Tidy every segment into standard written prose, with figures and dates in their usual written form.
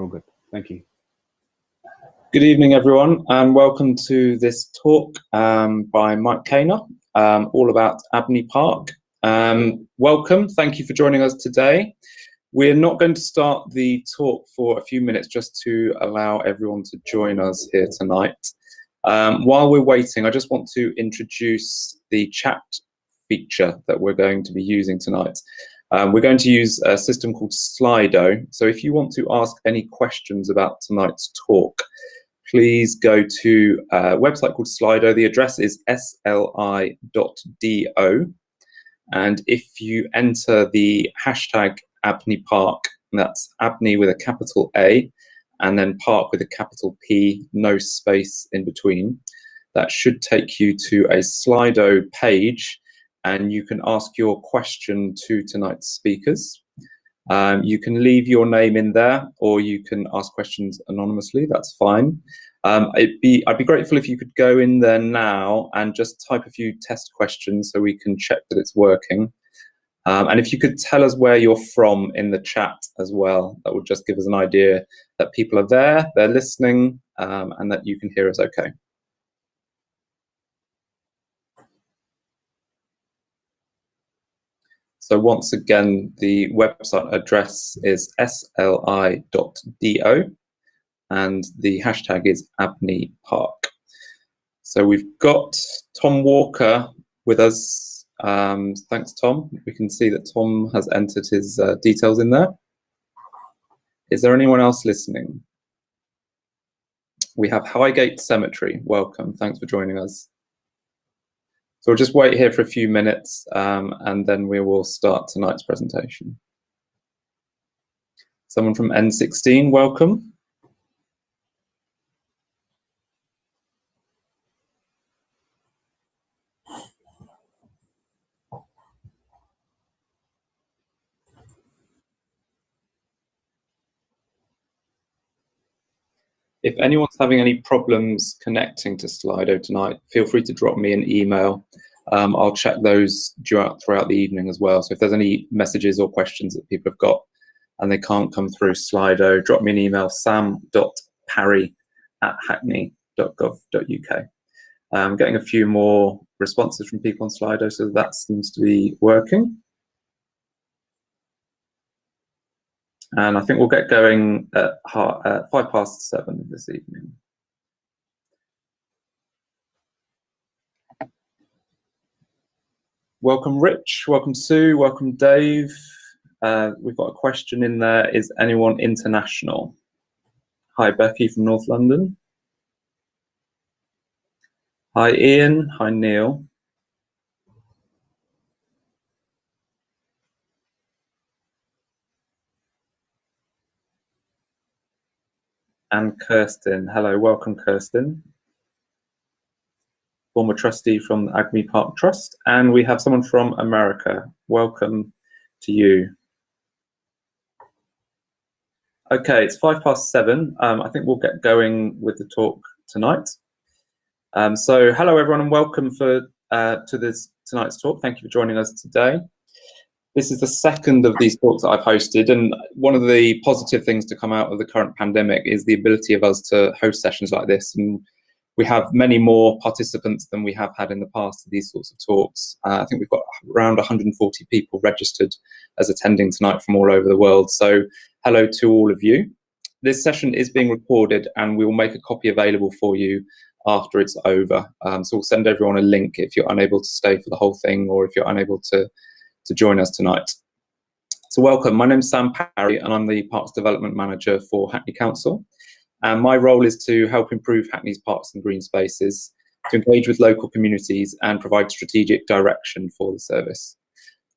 all good. Thank you. Good evening, everyone, and welcome to this talk by Mike Kaner, all about Abney Park. Welcome, thank you for joining us today. We're not going to start the talk for a few minutes just to allow everyone to join us here tonight. While we're waiting, I just want to introduce the chat feature that we're going to be using tonight. We're going to use a system called Slido. So if you want to ask any questions about tonight's talk, please go to a website called Slido. The address is sli.do. And if you enter the hashtag Abney Park, and that's Abney with a capital A, and then Park with a capital P, no space in between, that should take you to a Slido page, and you can ask your question to tonight's speakers. You can leave your name in there, or you can ask questions anonymously, that's fine. I'd be grateful if you could go in there now and just type a few test questions so we can check that it's working. And if you could tell us where you're from in the chat as well, that would just give us an idea that people are there, they're listening, and that you can hear us okay. So once again, the website address is sli.do, and the hashtag is Abney Park. So we've got Tom Walker with us. Thanks, Tom. We can see that Tom has entered his details in there. Is there anyone else listening? We have Highgate Cemetery. Welcome. Thanks for joining us. So we'll just wait here for a few minutes and then we will start tonight's presentation. Someone from N16, welcome. If anyone's having any problems connecting to Slido tonight, feel free to drop me an email. I'll check those throughout the evening as well. So if there's any messages or questions that people have got and they can't come through Slido, drop me an email, sam.parry@hackney.gov.uk. I'm getting a few more responses from people on Slido, so that seems to be working. And I think we'll get going at 7:05 this evening. Welcome, Rich. Welcome, Sue. Welcome, Dave. We've got a question in there. Is anyone international? Hi, Becky from North London. Hi, Ian. Hi, Neil. And Kirsten. Hello, welcome, Kirsten. Former trustee from the Abney Park Trust. And we have someone from America. Welcome to you. Okay, it's 7:05. I think we'll get going with the talk tonight. So hello, everyone, and welcome to tonight's talk. Thank you for joining us today. This is the second of these talks that I've hosted, and one of the positive things to come out of the current pandemic is the ability of us to host sessions like this. And we have many more participants than we have had in the past to these sorts of talks. I think we've got around 140 people registered as attending tonight from all over the world. So hello to all of you. This session is being recorded and we will make a copy available for you after it's over. So we'll send everyone a link if you're unable to stay for the whole thing or if you're unable to join us tonight. So welcome, my name's Sam Parry and I'm the Parks Development Manager for Hackney Council. And my role is to help improve Hackney's parks and green spaces, to engage with local communities and provide strategic direction for the service.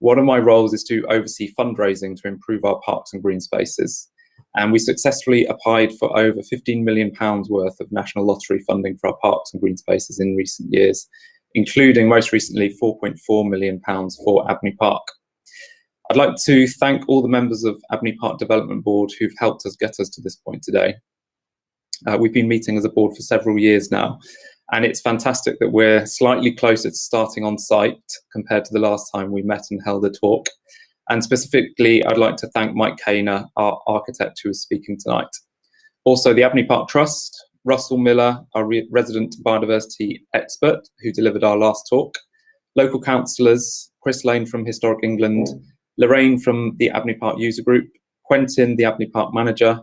One of my roles is to oversee fundraising to improve our parks and green spaces. And we successfully applied for over £15 million worth of National Lottery funding for our parks and green spaces in recent years, including most recently £4.4 million for Abney Park. I'd like to thank all the members of Abney Park Development Board who've helped us get us to this point today. We've been meeting as a board for several years now, and it's fantastic that we're slightly closer to starting on site compared to the last time we met and held a talk. And specifically, I'd like to thank Mike Kaner, our architect who is speaking tonight. Also, the Abney Park Trust, Russell Miller, our resident biodiversity expert who delivered our last talk, local councillors, Chris Lane from Historic England, Lorraine from the Abney Park User Group, Quentin, the Abney Park Manager,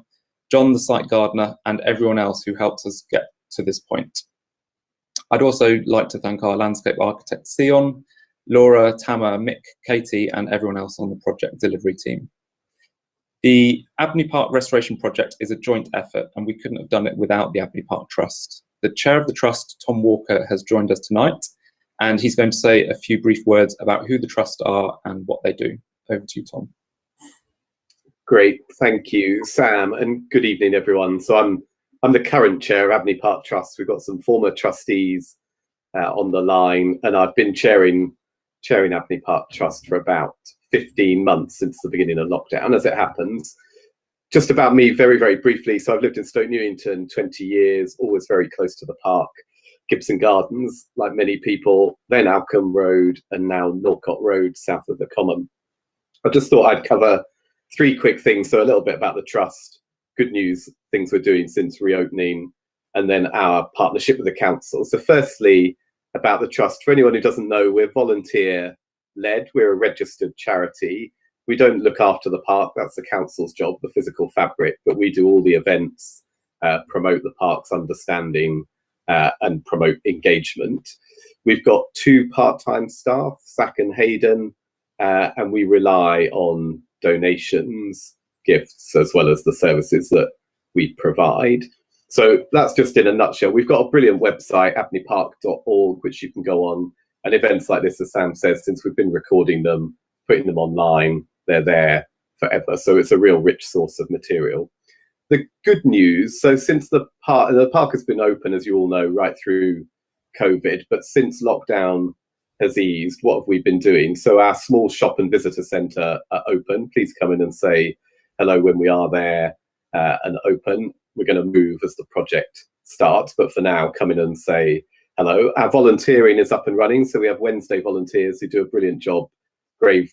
John, the site gardener, and everyone else who helped us get to this point. I'd also like to thank our landscape architect, Sion, Laura, Tama, Mick, Katie, and everyone else on the project delivery team. The Abney Park Restoration Project is a joint effort, and we couldn't have done it without the Abney Park Trust. The chair of the Trust, Tom Walker, has joined us tonight, and he's going to say a few brief words about who the Trust are and what they do. Over to you, Tom. Great, thank you, Sam, and good evening, everyone. So I'm the current chair of Abney Park Trust. We've got some former trustees on the line, and I've been chairing Abney Park Trust for about 15 months since the beginning of lockdown, as it happens. Just about me, very, very briefly. So I've lived in Stoke Newington 20 years, always very close to the park. Gibson Gardens, like many people, then Alcombe Road, and now Norcott Road, south of the Common. I just thought I'd cover 3 quick things. So a little bit about the Trust, good news, things we're doing since reopening, and then our partnership with the council. So firstly, about the Trust, for anyone who doesn't know, we're volunteer-led. We're a registered charity. We don't look after the park, that's the council's job, the physical fabric, but we do all the events, promote the park's understanding, and promote engagement. We've got 2 part-time staff, Zach and Hayden, and we rely on donations, gifts, as well as the services that we provide. So that's just in a nutshell. We've got a brilliant website, abneypark.org, which you can go on. And events like this, as Sam says, since we've been recording them, putting them online, they're there forever. So it's a real rich source of material. The good news, so since the park has been open, as you all know, right through COVID, but since lockdown has eased, what have we been doing? So our small shop and visitor centre are open. Please come in and say hello when we are there and open. We're going to move as the project starts, but for now, come in and say hello. Our volunteering is up and running, so we have Wednesday volunteers who do a brilliant job, grave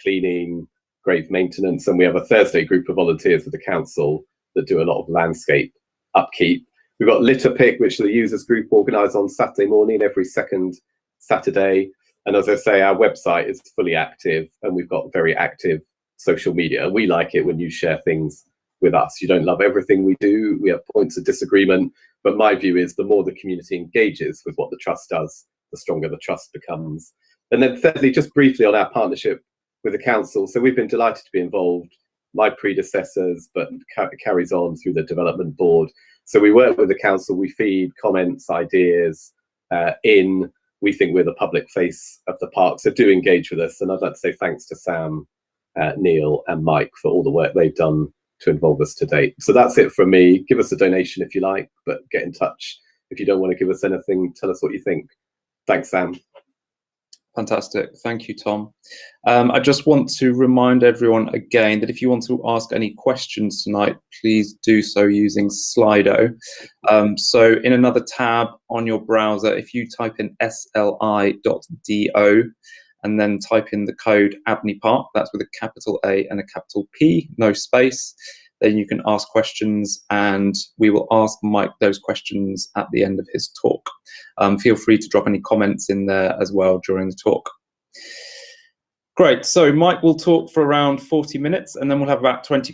cleaning, grave maintenance, and we have a Thursday group of volunteers with the council that do a lot of landscape upkeep. We've got Litter Pick, which the users group organise on Saturday morning, every second Saturday. And as I say, our website is fully active, and we've got very active social media. We like it when you share things with us. You don't love everything we do. We have points of disagreement, but my view is the more the community engages with what the Trust does, the stronger the Trust becomes. And then thirdly, just briefly on our partnership with the council. So we've been delighted to be involved, my predecessors, but carries on through the development board. So we work with the council, we feed comments, ideas in. We think we're the public face of the park, so do engage with us. And I'd like to say thanks to Sam, Neil and Mike for all the work they've done to involve us to date. So that's it from me. Give us a donation if you like, but get in touch. If you don't want to give us anything, tell us what you think. Thanks, Sam. Fantastic. Thank you, Tom. I just want to remind everyone again that if you want to ask any questions tonight, please do so using Slido. So in another tab on your browser, if you type in sli.do and then type in the code Abney Park, that's with a capital A and a capital P, no space, then you can ask questions and we will ask Mike those questions at the end of his talk. Feel free to drop any comments in there as well during the talk. Great, so Mike will talk for around 40 minutes and then we'll have about 20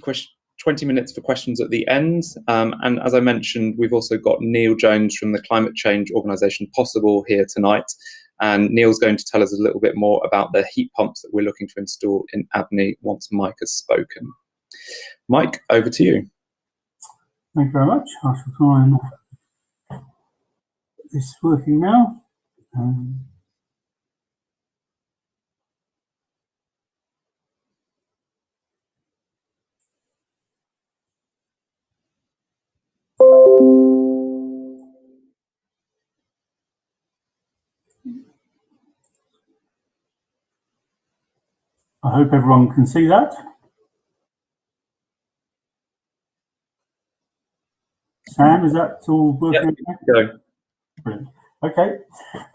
minutes for questions at the end. And as I mentioned, we've also got Neil Jones from the climate change organisation Possible here tonight. And Neil's going to tell us a little bit more about the heat pumps that we're looking to install in Abney once Mike has spoken. Mike, over to you. Thank you very much. I shall try and this is working now. I hope everyone can see that. Sam, is that all working? Yep, go. Brilliant. Okay.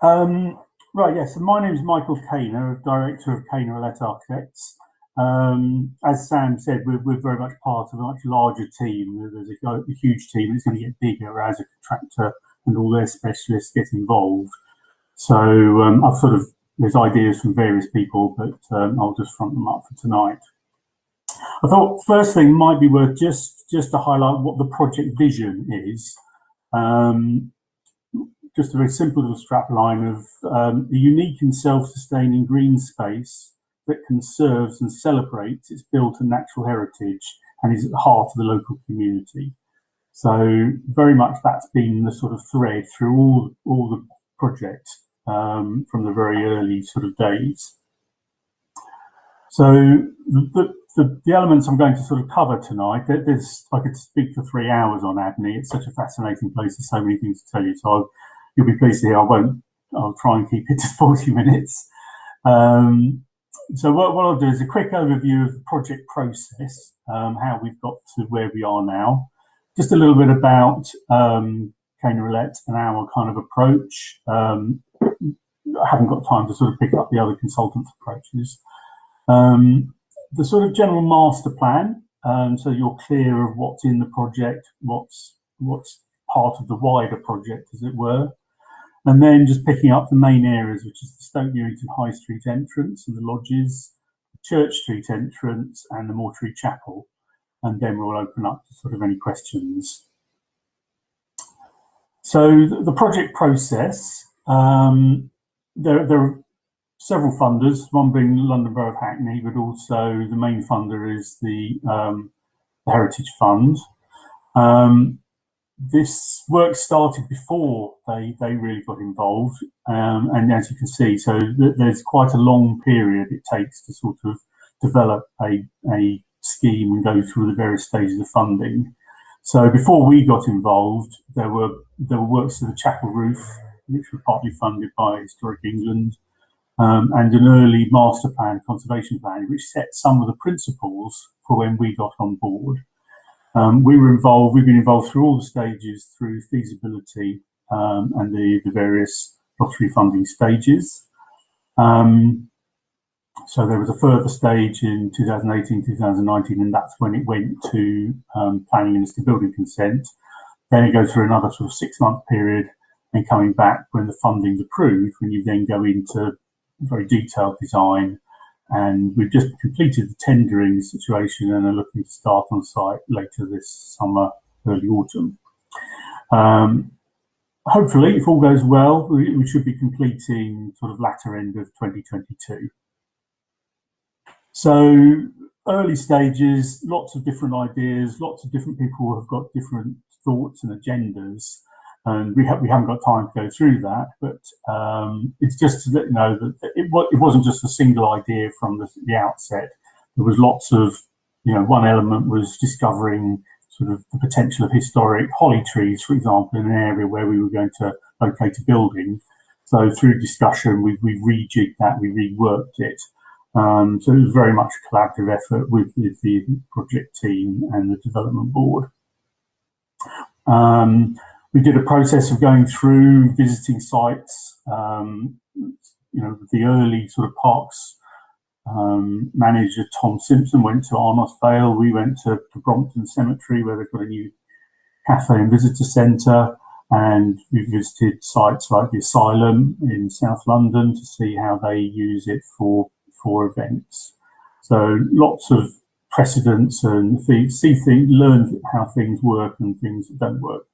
Right, yes, so my name is Michael Kaner, Director of Kaner Olette Architects. As Sam said, we're very much part of a much larger team. There's a huge team, and it's going to get bigger as a contractor and all their specialists get involved. So I've there's ideas from various people, but I'll just front them up for tonight. I thought first thing might be worth just to highlight what the project vision is. Just a very simple little strapline of a unique and self-sustaining green space that conserves and celebrates its built and natural heritage and is at the heart of the local community. So very much that's been the sort of thread through all the project from the very early sort of days. So the elements I'm going to sort of cover tonight, I could speak for 3 hours on Abney. It's such a fascinating place. There's so many things to tell you. So you'll be pleased to hear I'll try and keep it to 40 minutes. So what I'll do is a quick overview of the project process, how we've got to where we are now. Just a little bit about Kaner Olette and our kind of approach. I haven't got time to sort of pick up the other consultants' approaches. The sort of general master plan, so you're clear of what's in the project, what's part of the wider project, as it were. And then just picking up the main areas, which is the Stoke Newington High Street entrance and the lodges, the Church Street entrance and the Mortuary Chapel. And then we'll open up to sort of any questions. So the project process, there are several funders, one being the London Borough of Hackney, but also the main funder is the Heritage Fund. This work started before they really got involved, and as you can see, so there's quite a long period it takes to sort of develop a scheme and go through the various stages of funding. So before we got involved, there were works to the chapel roof, which were partly funded by Historic England, and an early master plan, conservation plan, which set some of the principles for when we got on board. We've been involved through all the stages through feasibility and the various lottery funding stages. So there was a further stage in 2018, 2019, and that's when it went to planning minister building consent. Then it goes through another sort of 6-month period and coming back when the funding's approved, when you then go into very detailed design. And we've just completed the tendering situation and are looking to start on site later this summer, early autumn. Hopefully, if all goes well, we should be completing sort of latter end of 2022. So early stages, lots of different ideas, lots of different people have got different thoughts and agendas. And we haven't got time to go through that, but it's just to let you know that it wasn't just a single idea from the outset. There was lots of, one element was discovering sort of the potential of historic holly trees, for example, in an area where we were going to locate a building. So through discussion, we rejigged that, we reworked it. So it was very much a collaborative effort with the project team and the development board. We did a process of going through visiting sites. The early sort of parks manager Tom Simpson went to Arnos Vale. We went to Brompton Cemetery, where they've got a new cafe and visitor centre, and we visited sites like the Asylum in South London to see how they use it for events. So lots of precedents and learn how things work and things that don't work.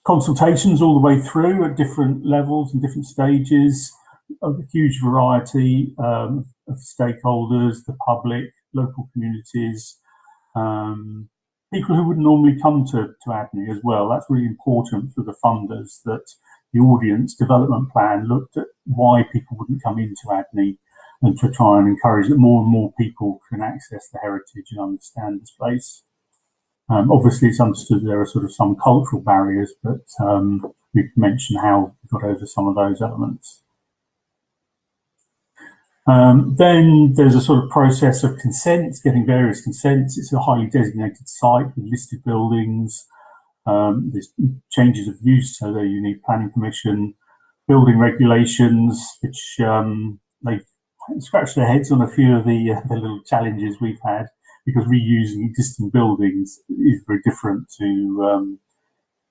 Consultations all the way through at different levels and different stages, a huge variety of stakeholders, the public, local communities, people who wouldn't normally come to Abney as well. That's really important for the funders, that the audience development plan looked at why people wouldn't come into Abney and to try and encourage that more and more people can access the heritage and understand this place. Obviously, it's understood there are sort of some cultural barriers, but we've mentioned how we got over some of those elements. Then there's a sort of process of consents, getting various consents. It's a highly designated site with listed buildings. There's changes of use, so there you need planning permission, building regulations, which they've scratched their heads on a few of the little challenges we've had, because reusing existing buildings is very different to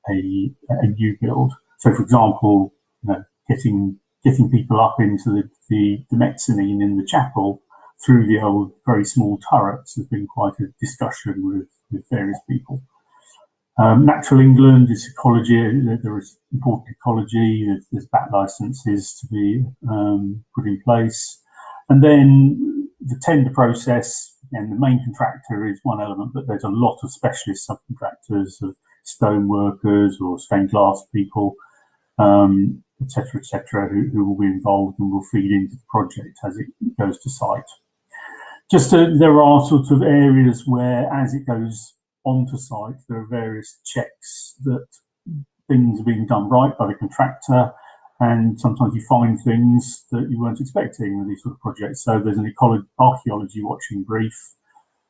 a new build. So, for example, getting people up into the mezzanine in the chapel through the old very small turrets has been quite a discussion with various people. Natural England is ecology. There is important ecology. There's bat licenses to be put in place, and then the tender process. And the main contractor is one element, but there's a lot of specialist subcontractors of stone workers or stained glass people, etc., who will be involved and will feed into the project as it goes to site. There are sort of areas where, as it goes onto site, there are various checks that things are being done right by the contractor, and sometimes you find things that you weren't expecting with these sort of projects. So there's an archaeology watching brief,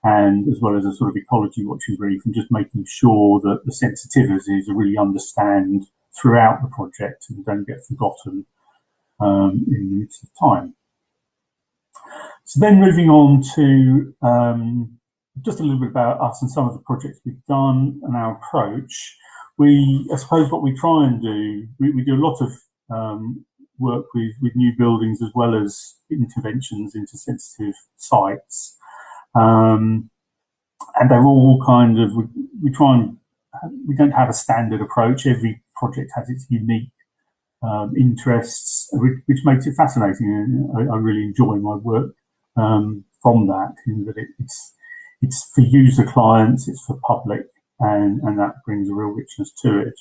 and as well as a sort of ecology watching brief, and just making sure that the sensitivities are really understand throughout the project and don't get forgotten in the midst of time. So then moving on to just a little bit about us and some of the projects we've done and our approach. I suppose what we try and do, we do a lot of work with new buildings as well as interventions into sensitive sites. And they're all kind of, we don't have a standard approach. Every project has its unique interests, which makes it fascinating. And I really enjoy my work from that, in that it's for user clients, it's for public, and that brings a real richness to it.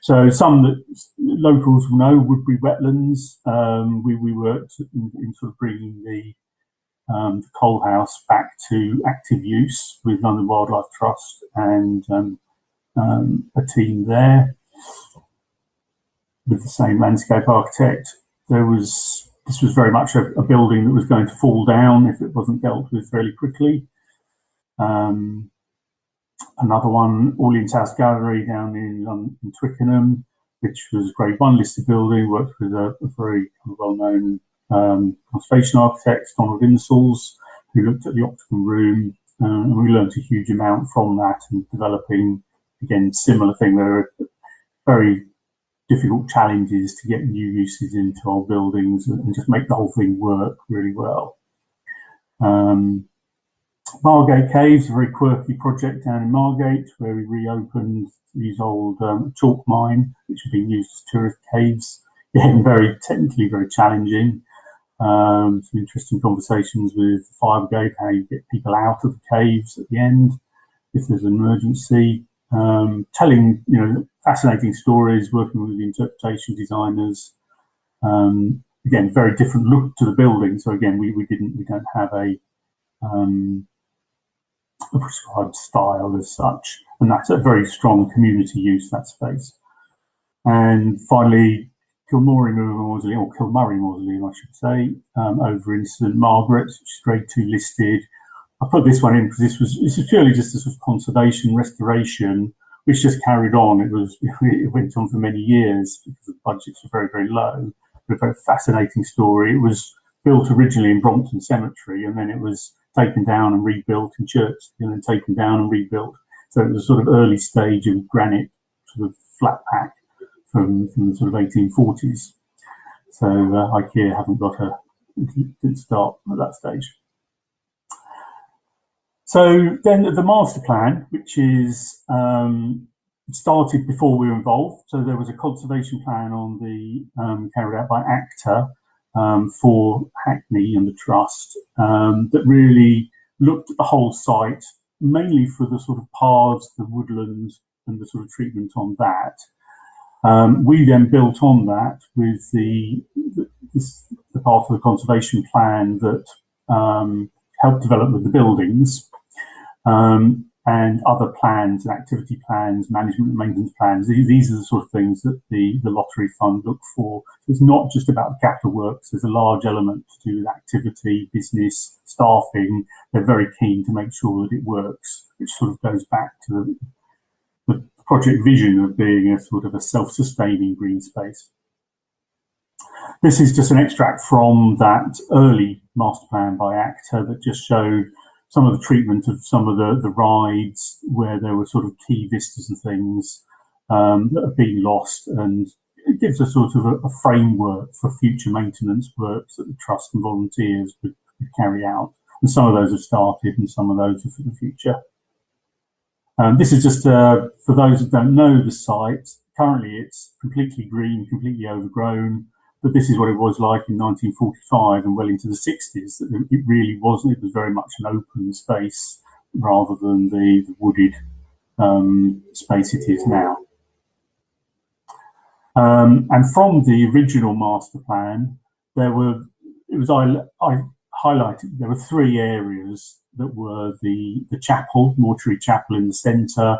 So some that locals will know, Woodberry Wetlands, we worked in sort of bringing the coal house back to active use with London Wildlife Trust and a team there with the same landscape architect. This was very much a building that was going to fall down if it wasn't dealt with fairly quickly. Another one, Orleans House Gallery down in Twickenham, which was a Grade 1 listed building, worked with a very well-known conservation architect, Donald Insalls, who looked at the optical room, and we learned a huge amount from that, and developing, again, similar thing. There are very difficult challenges to get new uses into our buildings and just make the whole thing work really well. Margate Caves, a very quirky project down in Margate, where we reopened these old chalk mine, which had been used as tourist caves. Again, very technically very challenging. Some interesting conversations with the fire brigade, how you get people out of the caves at the end if there's an emergency. Telling fascinating stories, working with the interpretation designers. Again, very different look to the building. So again, we don't have a prescribed style as such, and that's a very strong community use, that space. And finally, Kilmurry Mausoleum, I should say, over in St Margaret's, which is Grade 2 listed. I put this one in because this is purely just a sort of conservation restoration, which just carried on. It went on for many years because the budgets were very, very low. But a very fascinating story. It was built originally in Brompton Cemetery, and then it was taken down and rebuilt in Church, and then taken down and rebuilt. So it was a sort of early stage of granite sort of flat pack from the sort of 1840s. So IKEA didn't start at that stage. So then the master plan, which is started before we were involved. So there was a conservation plan on carried out by ACTA for Hackney and the Trust that really looked at the whole site, mainly for the sort of paths, the woodland, and the sort of treatment on that. We then built on that with the part of the conservation plan that helped develop with the buildings, and other plans and activity plans, management and maintenance plans. These are the sort of things that the lottery fund look for. So it's not just about capital works. There's a large element to do with activity, business, staffing. They're very keen to make sure that it works, which sort of goes back to the project vision of being a sort of a self-sustaining green space. This is just an extract from that early master plan by ACTA that just showed some of the treatment of some of the rides where there were sort of key vistas and things that have been lost, and it gives a sort of a framework for future maintenance works that the Trust and volunteers would carry out. And some of those have started and some of those are for the future. This is just for those that don't know the site. Currently it's completely green, completely overgrown, but this is what it was like in 1945 and well into the 60s. It really wasn't. It was very much an open space rather than the wooded space it is now. And from the original master plan, I highlighted, there were three areas that were the chapel, Mortuary Chapel in the centre,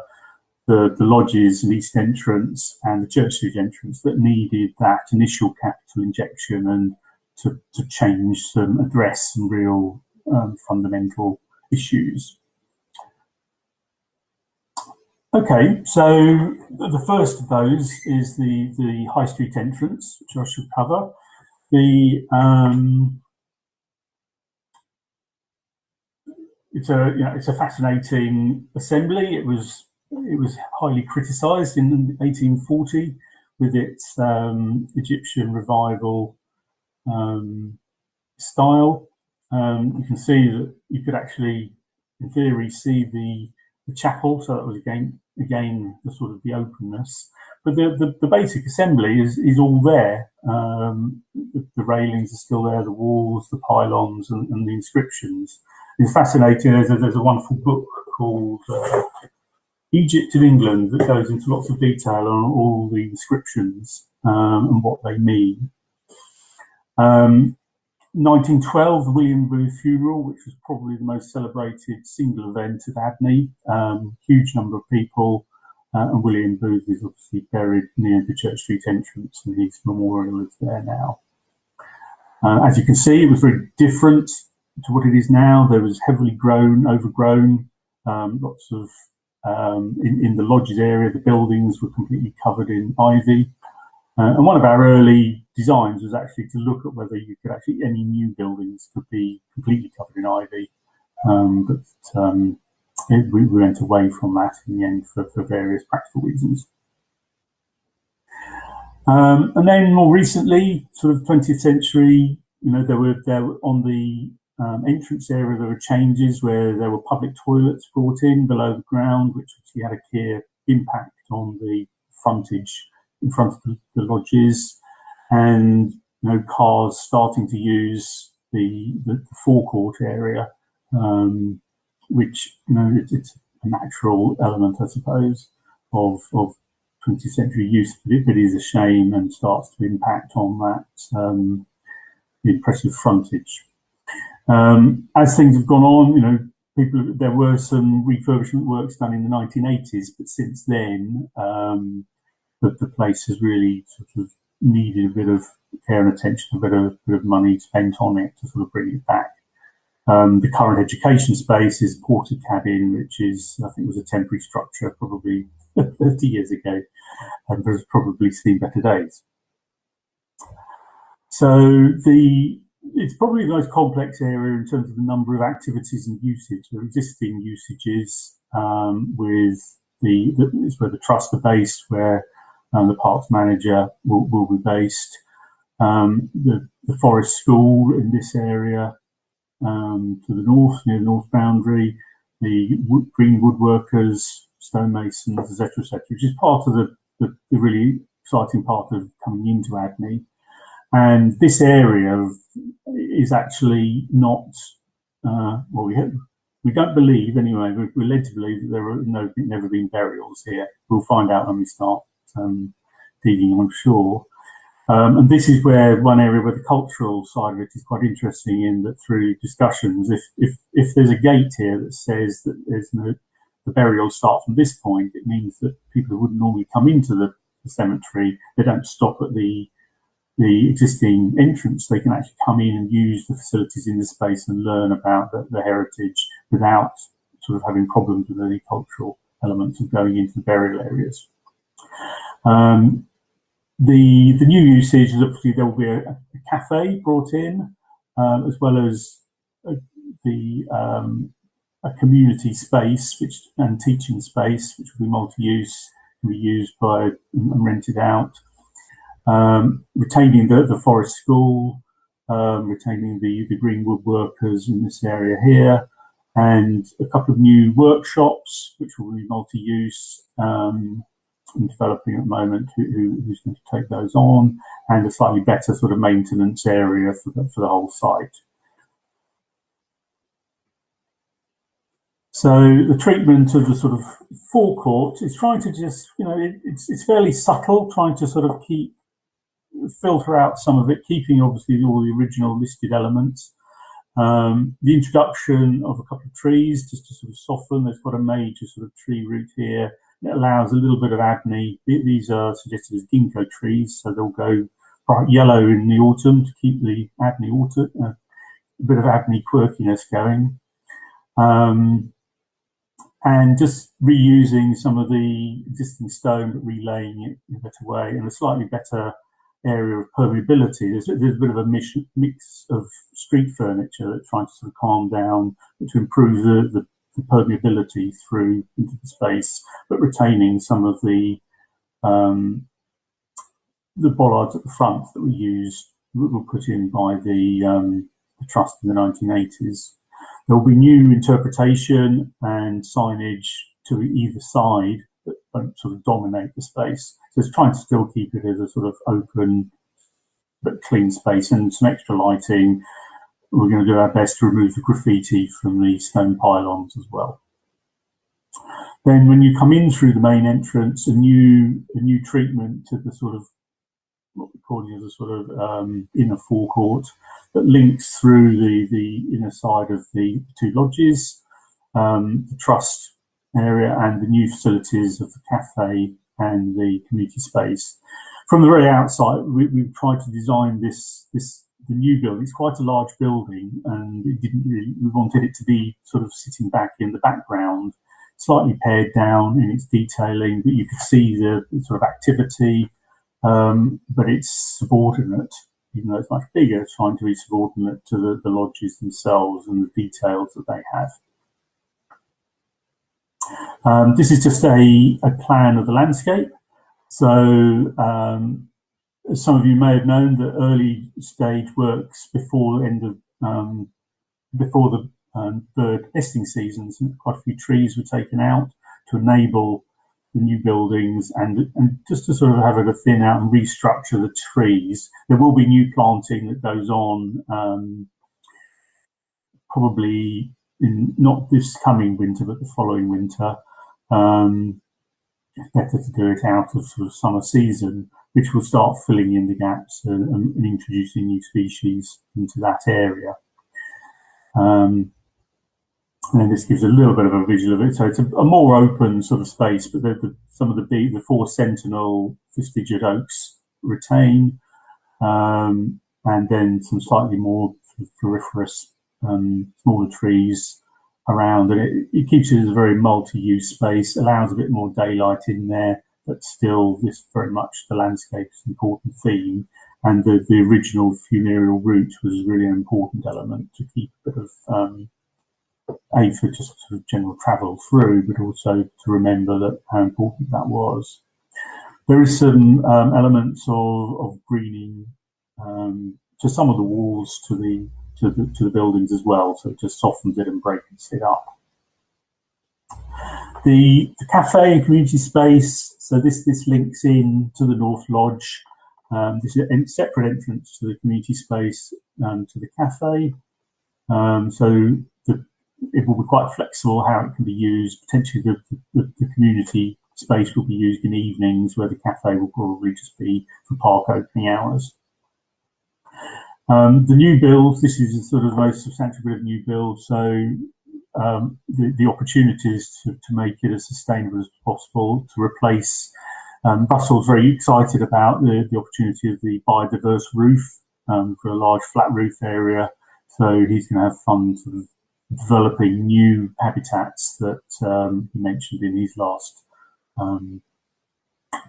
the lodges and east entrance and the Church Street entrance that needed that initial capital injection and to change some, address some real fundamental issues. Okay, so the first of those is the High Street entrance, which I should cover. It's a fascinating assembly. It was highly criticised in 1840 with its Egyptian revival style. You can see that you could actually, in theory, see the chapel. So that was again the sort of the openness. But the basic assembly is all there. The railings are still there, the walls, the pylons, and the inscriptions. It's fascinating. There's a wonderful book called Egypt of England that goes into lots of detail on all the inscriptions and what they mean. 1912, the William Booth funeral, which was probably the most celebrated single event at Abney. Huge number of people, and William Booth is obviously buried near the Church Street entrance, and his memorial is there now. As you can see, it was very different to what it is now. There was heavily overgrown, lots of, in the lodges area, the buildings were completely covered in ivy. And one of our early designs was actually to look at whether you could actually, any new buildings could be completely covered in ivy. We went away from that in the end for various practical reasons. And then more recently, sort of 20th century, there were on the entrance area, there were changes where there were public toilets brought in below the ground, which obviously had a clear impact on the frontage in front of the lodges, and cars starting to use the forecourt area, which it's a natural element, I suppose, of 20th century use, but it is a shame and starts to impact on that the impressive frontage. As things have gone on, there were some refurbishment works done in the 1980s, but since then, the place has really sort of needed a bit of care and attention, a bit of money spent on it to sort of bring it back. The current education space is Porter Cabin, which is, I think, was a temporary structure probably 30 years ago, and has probably seen better days. So it's probably the most complex area in terms of the number of activities and usage. There are existing usages with it's where the Trust are based, where the Parks Manager will be based. The Forest School in this area to the north, near the north boundary, the green woodworkers, stonemasons, etc., which is part of the really exciting part of coming into Abney. And this area is actually not, we don't believe, anyway, we're led to believe that there are never been burials here. We'll find out when we start digging, I'm sure. And this is where one area where the cultural side of it is quite interesting, in that through discussions, if there's a gate here that says that the burials start from this point, it means that people who wouldn't normally come into the cemetery, they don't stop at the existing entrance. They can actually come in and use the facilities in the space and learn about the heritage without sort of having problems with any cultural elements of going into the burial areas. The new usage is obviously there will be a cafe brought in, as well as a community space and teaching space, which will be multi-use, can be used by and rented out. Retaining the forest school, retaining the green woodworkers in this area here, and a couple of new workshops which will be multi-use. I'm developing at the moment who's going to take those on, and a slightly better sort of maintenance area for the whole site. So the treatment of the sort of forecourt is trying to just, it's fairly subtle, trying to sort of filter out some of it, keeping obviously all the original listed elements. The introduction of a couple of trees just to sort of soften. There's got a major sort of tree root here. It allows a little bit of Abney. These are suggested as ginkgo trees, so they'll go bright yellow in the autumn to keep the Abney a bit of Abney quirkiness going. And just reusing some of the existing stone, but relaying it in a better way, and a slightly better area of permeability. There's a bit of a mix of street furniture that's trying to sort of calm down, to improve the permeability through into the space, but retaining some of the bollards at the front that were put in by the trust in the 1980s. There will be new interpretation and signage to either side that won't sort of dominate the space. So it's trying to still keep it as a sort of open but clean space, and some extra lighting. We're going to do our best to remove the graffiti from the stone pylons as well. Then when you come in through the main entrance, a new treatment to the sort of what we're calling as a sort of inner forecourt that links through the inner side of the two lodges, the trust area, and the new facilities of the cafe and the community space. From the very outside, we've tried to design the new building. It's quite a large building, and we wanted it to be sort of sitting back in the background, slightly pared down in its detailing, but you could see the sort of activity, but it's subordinate, even though it's much bigger, it's trying to be subordinate to the lodges themselves and the details that they have. This is just a plan of the landscape. So as some of you may have known, the early stage works before the bird nesting seasons, and quite a few trees were taken out to enable the new buildings and just to sort of have a thin out and restructure the trees. There will be new planting that goes on probably not this coming winter, but the following winter. It's better to do it out of sort of summer season, which will start filling in the gaps and introducing new species into that area. And then this gives a little bit of a visual of it. So it's a more open sort of space, but some of the four sentinel fastigiate oaks retain, and then some slightly more floriferous smaller trees around, and it keeps it as a very multi-use space, allows a bit more daylight in there, but still this very much the landscape is an important theme, and the original funereal route was really an important element to keep a bit of for just sort of general travel through, but also to remember that how important that was. There is some elements of greening to some of the walls to the buildings as well, so it just softens it and breaks it up. The cafe and community space, so this links in to the North Lodge. This is a separate entrance to the community space, to the cafe. So it will be quite flexible how it can be used. Potentially the community space will be used in evenings, where the cafe will probably just be for park opening hours. The new build, this is sort of the most substantial bit of new build, so the opportunities to make it as sustainable as possible, to replace, Russell's very excited about the opportunity of the biodiverse roof for a large flat roof area, so he's going to have fun sort of developing new habitats that he mentioned in his last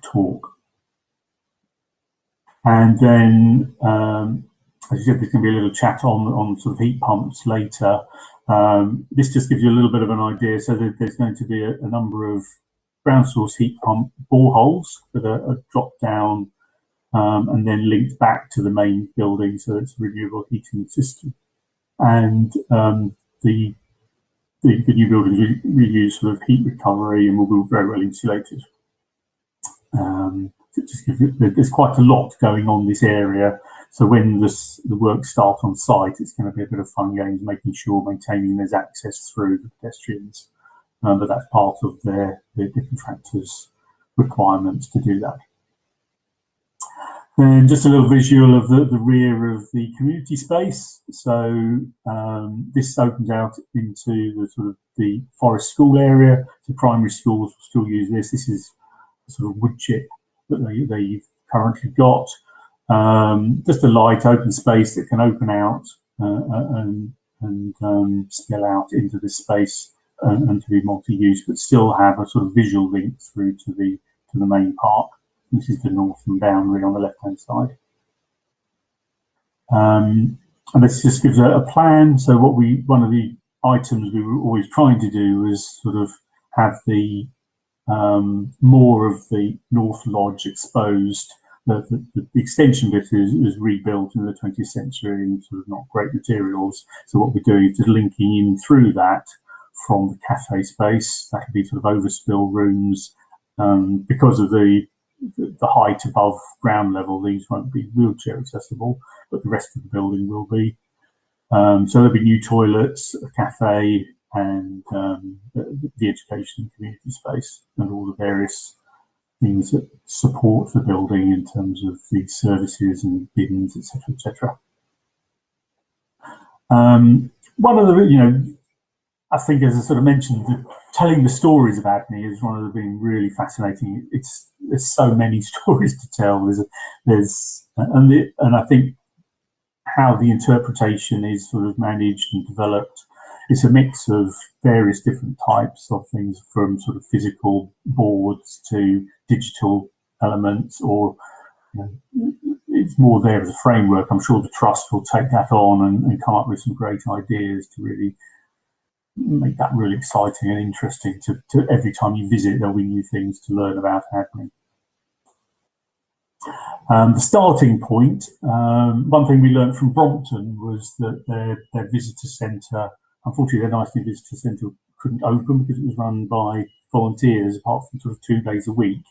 talk. And then, as you said, there's going to be a little chat on sort of heat pumps later. This just gives you a little bit of an idea. So there's going to be a number of ground source heat pump boreholes that are dropped down and then linked back to the main building, so it's a renewable heating system. And the new buildings we use sort of heat recovery and will be very well insulated. There's quite a lot going on in this area. So when the work starts on site, it's going to be a bit of fun games, making sure maintaining there's access through the pedestrians. But that's part of the contractor's requirements to do that. And just a little visual of the rear of the community space. So this opens out into the sort of the Forest School area. So primary schools will still use this. This is a sort of wood chip that they've currently got. Just a light open space that can open out and spill out into this space and to be multi-use, but still have a sort of visual link through to the main park. This is the northern boundary on the left-hand side. And this just gives a plan. So one of the items we were always trying to do was sort of have the more of the North Lodge exposed. The extension bit is rebuilt in the 20th century in sort of not great materials. So what we're doing is just linking in through that from the cafe space. That could be sort of overspill rooms. Because of the height above ground level, these won't be wheelchair accessible, but the rest of the building will be. So there'll be new toilets, a cafe, and the education and community space, and all the various things that support the building in terms of the services and bins, etc., etc. One of the, I think, as I sort of mentioned, telling the stories of Abney is one of the being really fascinating. There's so many stories to tell. And I think how the interpretation is sort of managed and developed. It's a mix of various different types of things, from sort of physical boards to digital elements, or it's more there as a framework. I'm sure the Trust will take that on and come up with some great ideas to really make that really exciting and interesting. To every time you visit, there'll be new things to learn about Hackney. The starting point, one thing we learned from Brompton was that their visitor centre, unfortunately their nice new visitor centre couldn't open because it was run by volunteers apart from sort of 2 days a week.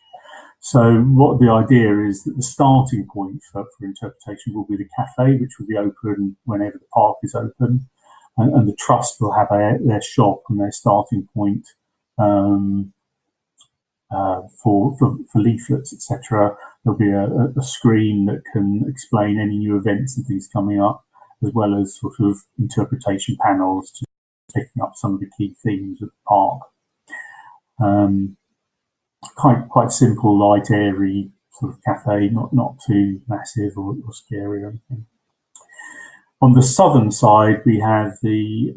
So what the idea is that the starting point for interpretation will be the cafe, which will be open whenever the park is open, and the Trust will have their shop and their starting point for leaflets, etc. There'll be a screen that can explain any new events and things coming up, as well as sort of interpretation panels to picking up some of the key themes of the park. Quite simple, light, airy sort of cafe, not too massive or scary or anything. On the southern side, we have the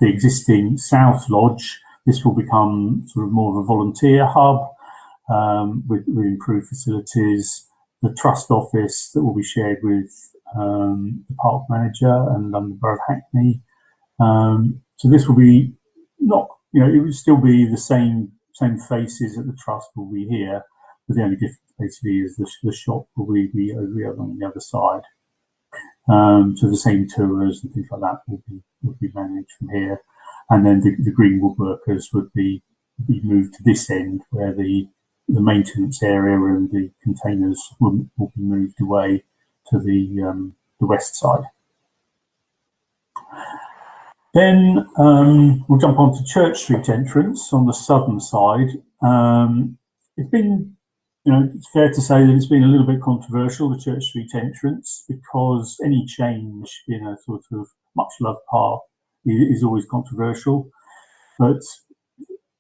existing South Lodge. This will become sort of more of a volunteer hub with improved facilities. The Trust office that will be shared with the park manager and London Borough of Hackney. So this will be not, it will still be the same faces at the Trust will be here, but the only difference basically is the shop will be over on the other side. So the same tours and things like that will be managed from here, and then the green woodworkers would be moved to this end, where the maintenance area and the containers will be moved away to the west side. Then we'll jump on to Church Street entrance on the southern side. It's been, it's fair to say that it's been a little bit controversial, the Church Street entrance, because any change in a sort of much loved park is always controversial. But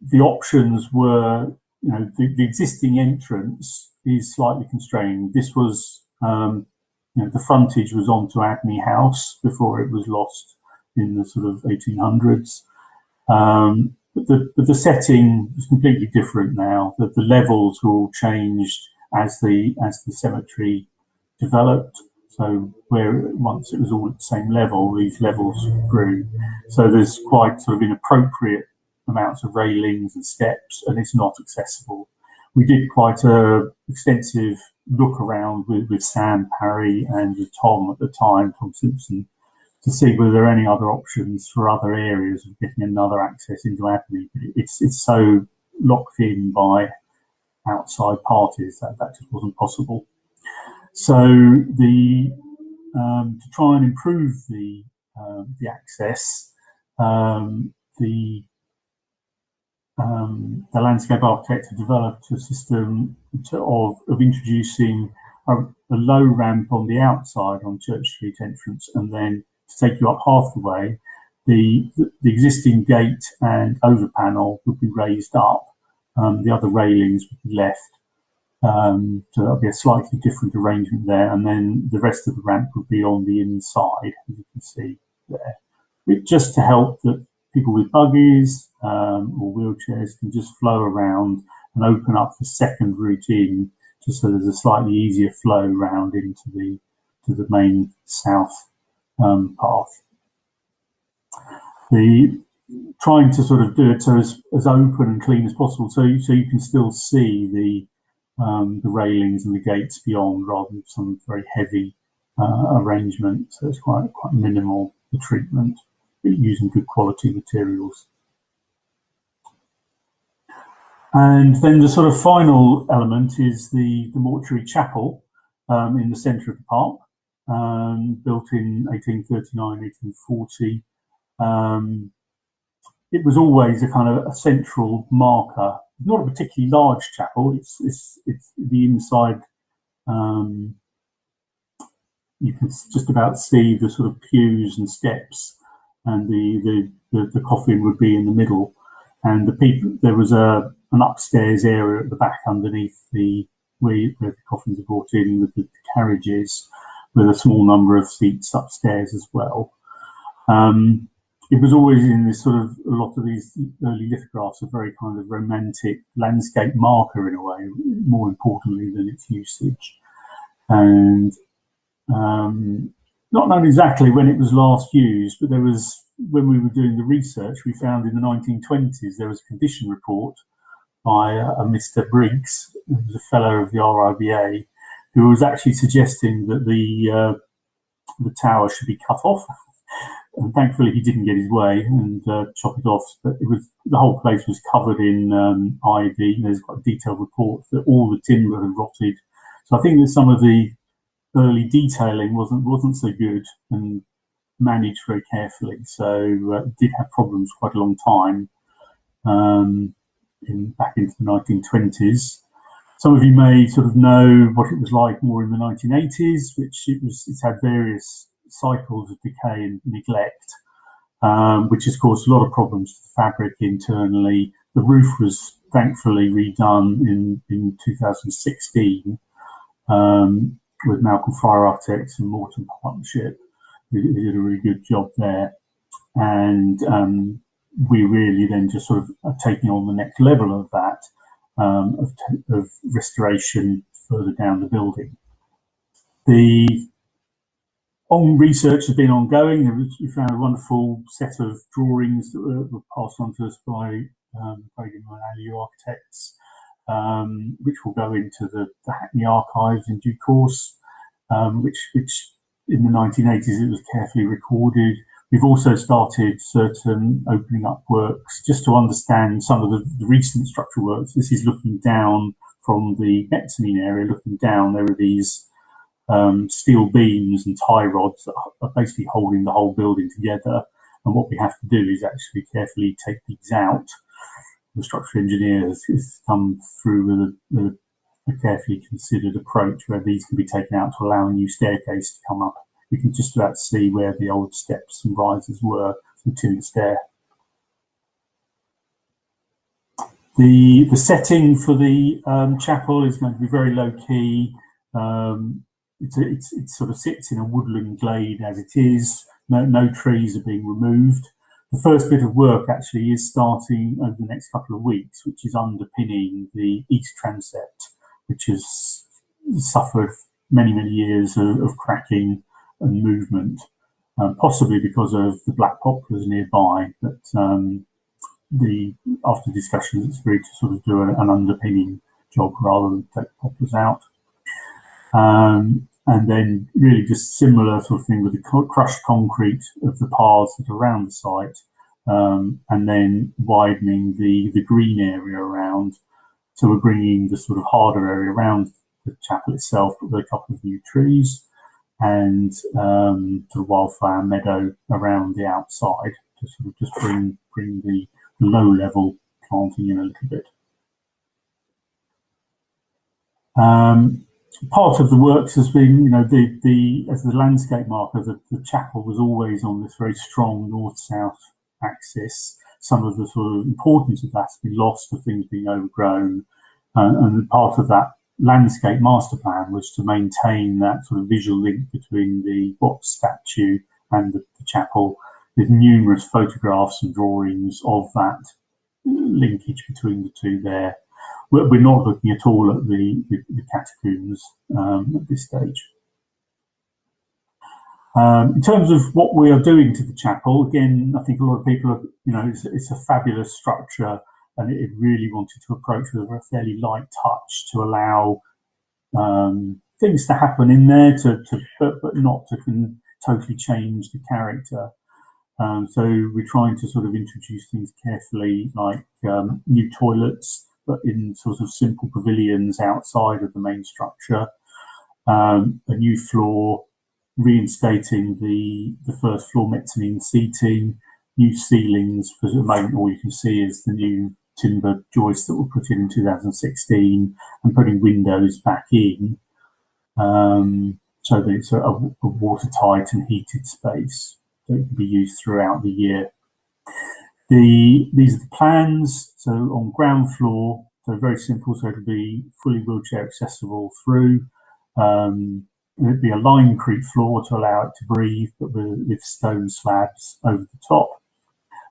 the options were, the existing entrance is slightly constrained. This was, the frontage was onto Abney House before it was lost in the sort of 1800s. But the setting is completely different now. The levels were all changed, as the cemetery developed. So where once it was all at the same level, these levels grew. So there's quite sort of inappropriate amounts of railings and steps, and it's not accessible. We did quite a extensive look around with Sam Parry and with Tom at the time, Tom Simpson, to see whether there are any other options for other areas of getting another access into Abney. But it's so locked in by outside parties that just wasn't possible. So to try and improve the access, the landscape architect had developed a system of introducing a low ramp on the outside on Church Street entrance, and then to take you up half the way, the existing gate and over panel would be raised up. The other railings would be left. So there'll be a slightly different arrangement there, and then the rest of the ramp would be on the inside, as you can see there. Just to help that people with buggies or wheelchairs can just flow around and open up the second route in, just so there's a slightly easier flow round into the main south path. Trying to sort of do it so as open and clean as possible, so you can still see the railings and the gates beyond, rather than some very heavy arrangement. So it's quite minimal, the treatment, using good quality materials. And then the sort of final element is the Mortuary chapel in the centre of the park, built in 1839, 1840. It was always a kind of a central marker. Not a particularly large chapel. It's the inside. You can just about see the sort of pews and steps, and the coffin would be in the middle. And there was an upstairs area at the back underneath where the coffins are brought in with the carriages, with a small number of seats upstairs as well. It was always in this sort of, a lot of these early lithographs, a very kind of romantic landscape marker in a way, more importantly than its usage. And not known exactly when it was last used, but when we were doing the research, we found in the 1920s there was a condition report by a Mr. Briggs, who was a fellow of the RIBA, who was actually suggesting that the tower should be cut off. And thankfully he didn't get his way and chop it off, but the whole place was covered in ivy. There's quite a detailed report that all the timber had rotted. So I think that some of the early detailing wasn't so good and managed very carefully. So it did have problems quite a long time, back into the 1920s. Some of you may sort of know what it was like more in the 1980s, which it's had various cycles of decay and neglect, which has caused a lot of problems to the fabric internally. The roof was thankfully redone in 2016 with Malcolm Fryer Architects and Morton Partnership. We did a really good job there, and we really then just sort of are taking on the next level of that, of restoration further down the building. The research has been ongoing. We found a wonderful set of drawings that were passed on to us by Craig and Aliu Architects, which will go into the Hackney archives in due course, which in the 1980s it was carefully recorded. We've also started certain opening up works just to understand some of the recent structural works. This is looking down from the mezzanine area, looking down. There are these steel beams and tie rods that are basically holding the whole building together. And what we have to do is actually carefully take these out. The structural engineer has come through with a carefully considered approach where these can be taken out to allow a new staircase to come up. You can just about see where the old steps and risers were from tin stair. The setting for the chapel is going to be very low key. It sort of sits in a woodland glade as it is. No trees are being removed. The first bit of work actually is starting over the next couple of weeks, which is underpinning the east transept, which is suffered many years of cracking and movement, possibly because of the black poplars nearby. But after discussions, it's agreed to sort of do an underpinning job rather than take the poplars out. And then really just similar sort of thing with the crushed concrete of the paths that are around the site, and then widening the green area around. So we're bringing the sort of harder area around the chapel itself, but with a couple of new trees and sort of wildflower meadow around the outside to sort of just bring the low level planting in a little bit. Part of the works has been, as the landscape marker, the chapel was always on this very strong north-south axis. Some of the sort of importance of that's been lost, of things being overgrown, and part of that landscape master plan was to maintain that sort of visual link between the Watts statue and the chapel, with numerous photographs and drawings of that linkage between the two there. We're not looking at all at the catacombs at this stage. In terms of what we are doing to the chapel, again, I think a lot of people are, it's a fabulous structure, and it really wanted to approach with a fairly light touch to allow things to happen in there, but not to totally change the character. So we're trying to sort of introduce things carefully, like new toilets, but in sort of simple pavilions outside of the main structure, a new floor, reinstating the first floor mezzanine seating, new ceilings, because at the moment all you can see is the new timber joists that were put in 2016, and putting windows back in, so that it's a watertight and heated space that can be used throughout the year. These are the plans. So on ground floor, so very simple. So it'll be fully wheelchair accessible through. It'd be a limecrete floor to allow it to breathe, but with stone slabs over the top.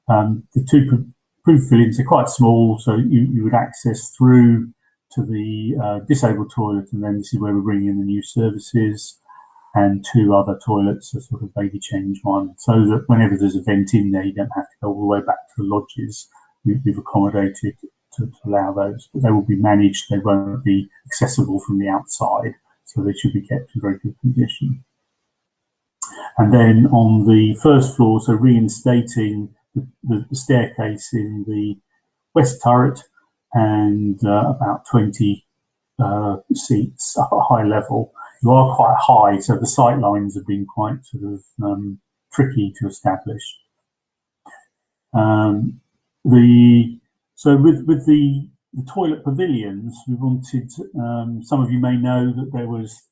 The two proof pavilions are quite small, so you would access through to the disabled toilet, and then this is where we're bringing in the new services, and two other toilets, a sort of baby change one, so that whenever there's a vent in there, you don't have to go all the way back to the lodges. We've accommodated to allow those, but they will be managed. They won't be accessible from the outside, so they should be kept in very good condition. And then on the first floor, so reinstating the staircase in the west turret, and about 20 seats up at high level. You are quite high, so the sight lines have been quite sort of tricky to establish. So with the toilet pavilions, we wanted, some of you may know that there was,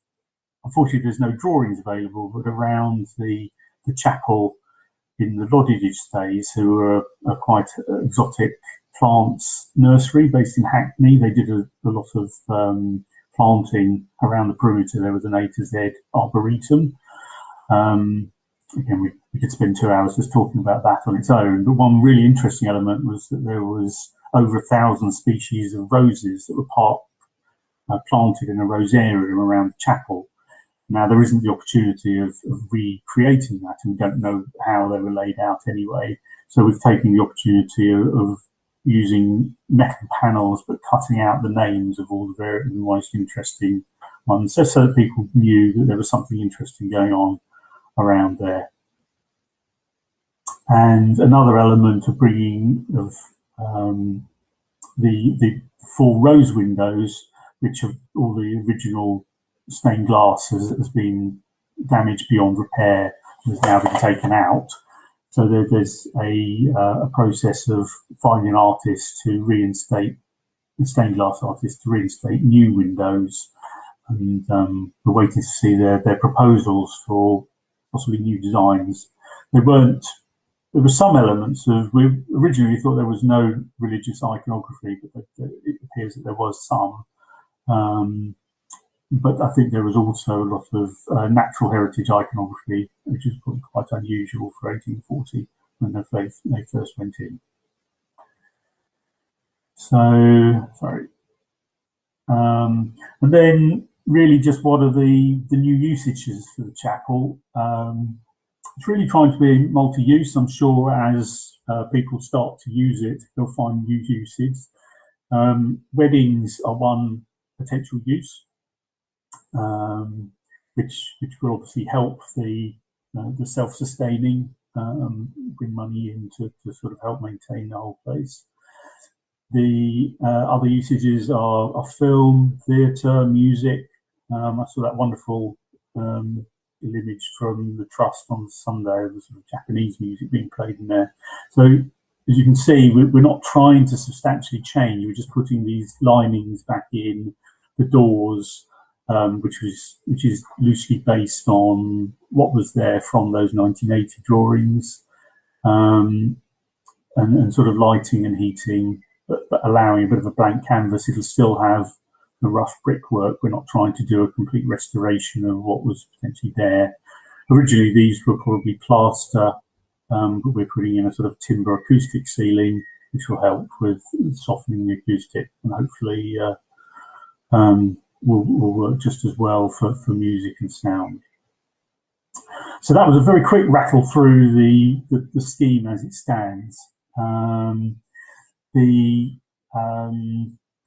unfortunately there's no drawings available, but around the chapel in the Loddidge stays, who are a quite exotic plants nursery based in Hackney. They did a lot of planting around the perimeter. There was an A to Z arboretum. Again, we could spend 2 hours just talking about that on its own, but one really interesting element was that there was over 1,000 species of roses that were planted in a rosarium around the chapel. Now, there isn't the opportunity of recreating that, and we don't know how they were laid out anyway. So we've taken the opportunity of using metal panels, but cutting out the names of all the most interesting ones, just so that people knew that there was something interesting going on around there. And another element of bringing of the 4 rose windows, which of all the original stained glass has been damaged beyond repair, has now been taken out. So there's a process of finding an artist to reinstate, a stained glass artist to reinstate new windows, and we're waiting to see their proposals for possibly new designs. There were some elements of, we originally thought there was no religious iconography, but it appears that there was some. But I think there was also a lot of natural heritage iconography, which is probably quite unusual for 1840 when they first went in. So, sorry. And then really just what are the new usages for the chapel. It's really trying to be multi-use. I'm sure as people start to use it, they'll find new uses. Weddings are one potential use, which will obviously help the self-sustaining, bring money in to sort of help maintain the whole place. The other usages are film, theatre, music. I saw that wonderful image from the Trust on Sunday, the sort of Japanese music being played in there. So as you can see, we're not trying to substantially change. We're just putting these linings back in, the doors, which is loosely based on what was there from those 1980 drawings, and sort of lighting and heating, but allowing a bit of a blank canvas. It'll still have the rough brickwork. We're not trying to do a complete restoration of what was potentially there. Originally, these were probably plaster, but we're putting in a sort of timber acoustic ceiling, which will help with softening the acoustic, and hopefully will work just as well for music and sound. So that was a very quick rattle through the scheme as it stands.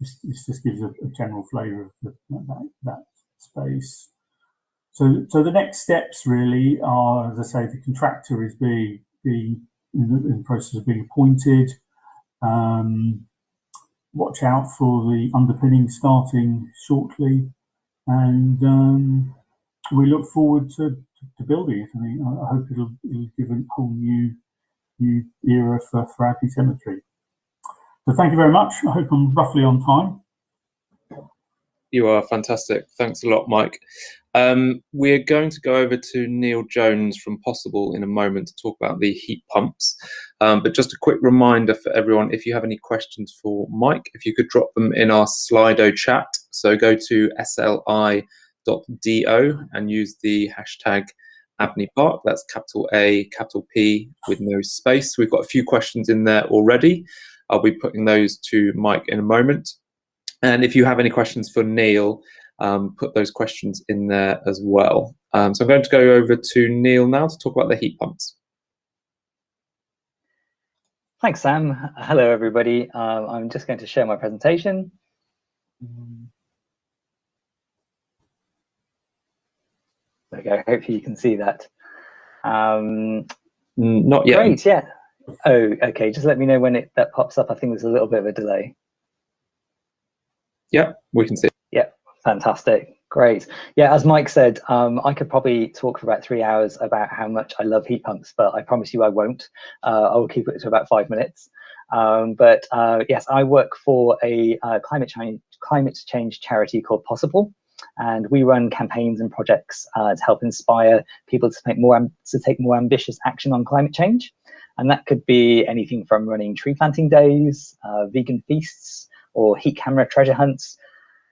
This just gives a general flavour of that space. So the next steps really are, as I say, the contractor is being in the process of being appointed. Watch out for the underpinning starting shortly, and we look forward to building it. I mean, I hope it'll give a whole new era for Abney Cemetery. So thank you very much. I hope I'm roughly on time. You are fantastic. Thanks a lot, Mike. We're going to go over to Neil Jones from Possible in a moment to talk about the heat pumps. But just a quick reminder for everyone, if you have any questions for Mike, if you could drop them in our Slido chat. So go to sli.do and use the hashtag Abney Park. That's capital A, capital P with no space. We've got a few questions in there already. I'll be putting those to Mike in a moment. And if you have any questions for Neil, put those questions in there as well. So I'm going to go over to Neil now to talk about the heat pumps. Thanks, Sam. Hello, everybody. I'm just going to share my presentation. There we go. Hopefully you can see that. Not yet. Great, yeah. Oh, okay. Just let me know when that pops up. I think there's a little bit of a delay. Yeah, we can see. Yeah, fantastic. Great. Yeah, as Mike said, I could probably talk for about 3 hours about how much I love heat pumps, but I promise you I won't. I will keep it to about 5 minutes. Yes, I work for a climate change charity called Possible, and we run campaigns and projects to help inspire people to take more ambitious action on climate change. And that could be anything from running tree planting days, vegan feasts, or heat camera treasure hunts,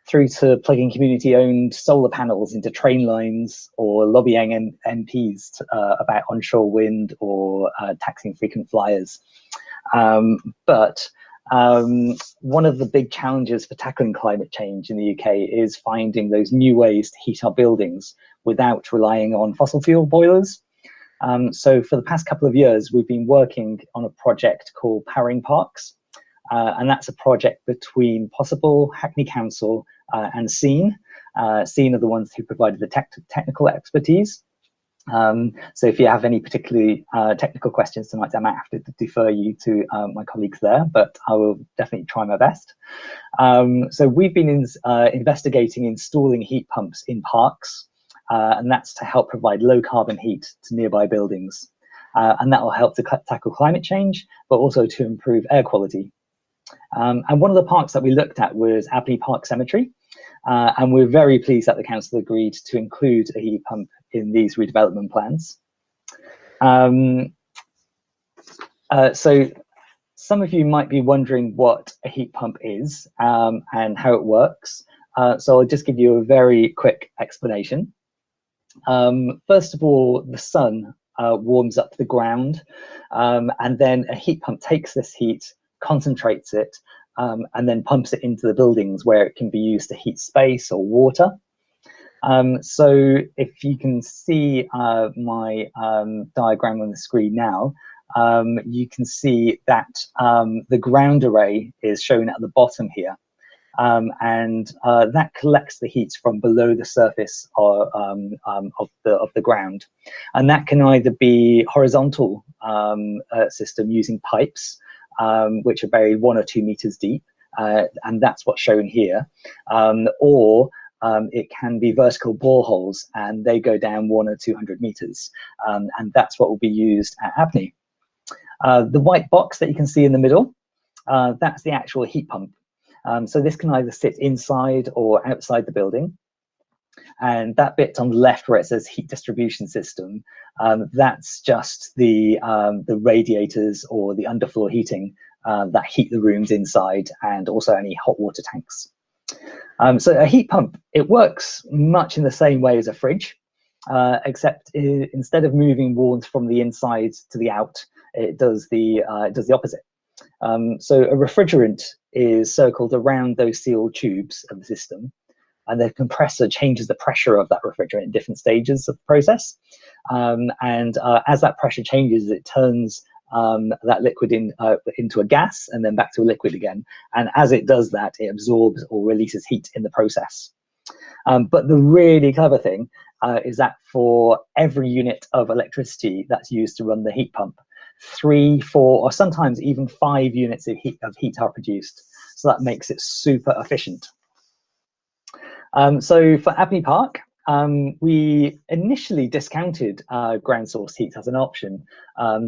through to plugging community-owned solar panels into train lines, or lobbying MPs about onshore wind, or taxing frequent flyers. One of the big challenges for tackling climate change in the UK is finding those new ways to heat our buildings without relying on fossil fuel boilers. So for the past couple of years, we've been working on a project called Powering Parks. And that's a project between Possible, Hackney Council, and Scene. Scene are the ones who provided the technical expertise. So if you have any particularly technical questions tonight, I might have to defer you to my colleagues there, but I will definitely try my best. So we've been investigating installing heat pumps in parks, and that's to help provide low carbon heat to nearby buildings. And that will help to tackle climate change, but also to improve air quality. And one of the parks that we looked at was Abney Park Cemetery. And we're very pleased that the council agreed to include a heat pump in these redevelopment plans. So some of you might be wondering what a heat pump is and how it works. So I'll just give you a very quick explanation. First of all, the sun warms up the ground, and then a heat pump takes this heat, concentrates it, and then pumps it into the buildings where it can be used to heat space or water. So if you can see my diagram on the screen now, you can see that the ground array is shown at the bottom here. And that collects the heat from below the surface of the ground, and that can either be horizontal system using pipes, which are buried 1 or 2 meters deep, and that's what's shown here, or it can be vertical boreholes, and they go down 100 or 200 meters, and that's what will be used at Abney. The white box that you can see in the middle, that's the actual heat pump. So this can either sit inside or outside the building. And that bit on the left where it says heat distribution system, that's just the radiators or the underfloor heating that heat the rooms inside, and also any hot water tanks. So a heat pump, it works much in the same way as a fridge, except instead of moving warmth from the inside to the out, it does the opposite. So a refrigerant is circled around those sealed tubes of the system, and the compressor changes the pressure of that refrigerant in different stages of the process. As that pressure changes, it turns that liquid into a gas and then back to a liquid again. And as it does that, it absorbs or releases heat in the process. But the really clever thing is that for every unit of electricity that's used to run the heat pump, 3, 4, or sometimes even 5 units of heat are produced. So that makes it super efficient. So for Abney Park, we initially discounted ground source heat as an option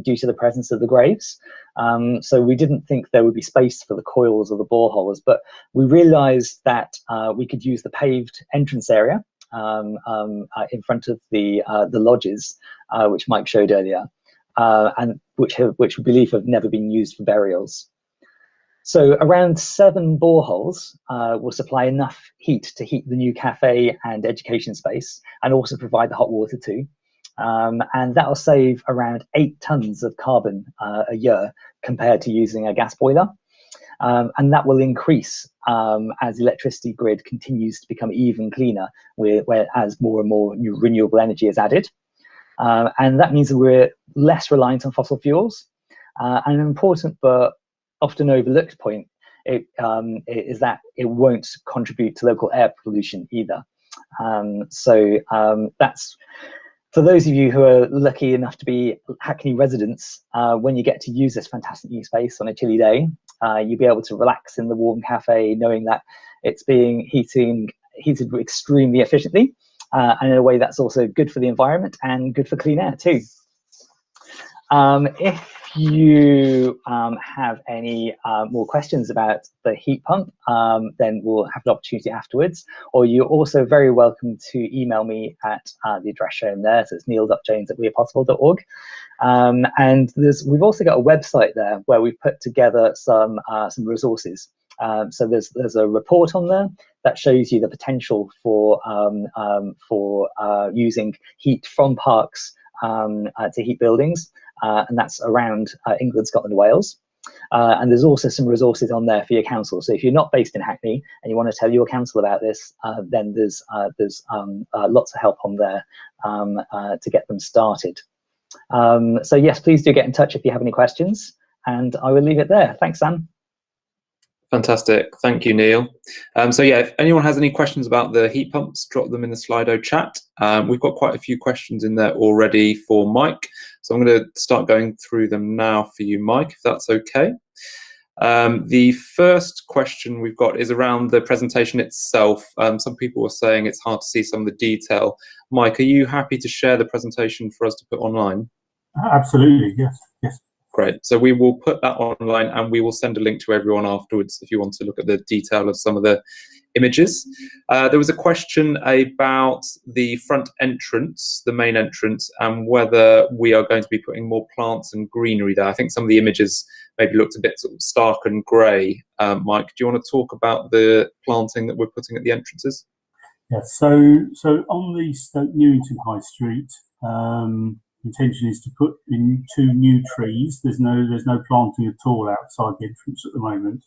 due to the presence of the graves. So we didn't think there would be space for the coils or the boreholes, but we realized that we could use the paved entrance area in front of the lodges, which Mike showed earlier, and which we believe have never been used for burials. So around 7 boreholes will supply enough heat to heat the new cafe and education space, and also provide the hot water too. And that will save around 8 tons of carbon a year compared to using a gas boiler. And that will increase as the electricity grid continues to become even cleaner, as more and more new renewable energy is added. And that means that we're less reliant on fossil fuels. And an important but often overlooked point is that it won't contribute to local air pollution either. So that's, for those of you who are lucky enough to be Hackney residents, when you get to use this fantastic new space on a chilly day, you'll be able to relax in the warm cafe knowing that it's being heated extremely efficiently, and in a way that's also good for the environment and good for clean air too. If you have any more questions about the heat pump, then we'll have an opportunity afterwards, or you're also very welcome to email me at the address shown there. So it's neil.jones@wearepossible.org. And we've also got a website there where we've put together some resources. So there's a report on there that shows you the potential for using heat from parks to heat buildings. And that's around England, Scotland, Wales. And there's also some resources on there for your council. So if you're not based in Hackney and you want to tell your council about this, then there's lots of help on there to get them started. So yes, please do get in touch if you have any questions, and I will leave it there. Thanks, Sam. Fantastic, thank you, Neil. So yeah, if anyone has any questions about the heat pumps, drop them in the Slido chat. We've got quite a few questions in there already for Mike, so I'm going to start going through them now for you, Mike, if that's okay. The first question we've got is around the presentation itself. Some people are saying it's hard to see some of the detail. Mike, are you happy to share the presentation for us to put online? Absolutely, yes, yes. Great. So we will put that online, and we will send a link to everyone afterwards if you want to look at the detail of some of the images. There was a question about the front entrance, the main entrance, and whether we are going to be putting more plants and greenery there. I think some of the images maybe looked a bit sort of stark and grey. Mike, do you want to talk about the planting that we're putting at the entrances? Yes. So on the Stoke Newington High Street, intention is to put in 2 new trees. There's no planting at all outside the entrance at the moment.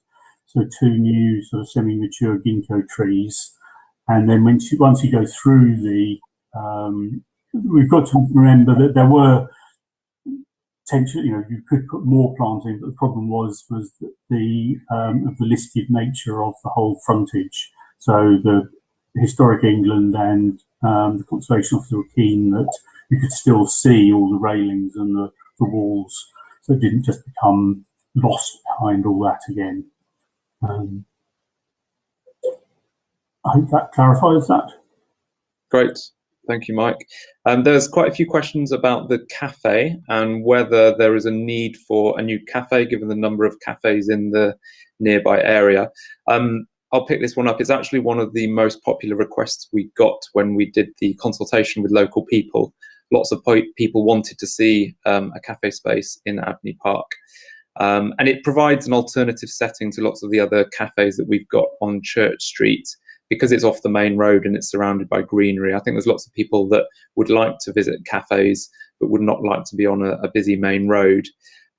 So 2 new sort of semi-mature ginkgo trees, And then once you go through the, we've got to remember that there were potential, you could put more planting, but the problem was that the listed nature of the whole frontage. So the Historic England and the Conservation Officer were keen that you could still see all the railings and the walls, so it didn't just become lost behind all that again. I hope that clarifies that. Great, thank you, Mike. There's quite a few questions about the cafe and whether there is a need for a new cafe given the number of cafes in the nearby area. I'll pick this one up. It's actually one of the most popular requests we got when we did the consultation with local people. Lots of people wanted to see a cafe space in Abney Park. And it provides an alternative setting to lots of the other cafes that we've got on Church Street, because it's off the main road and it's surrounded by greenery. I think there's lots of people that would like to visit cafes but would not like to be on a busy main road.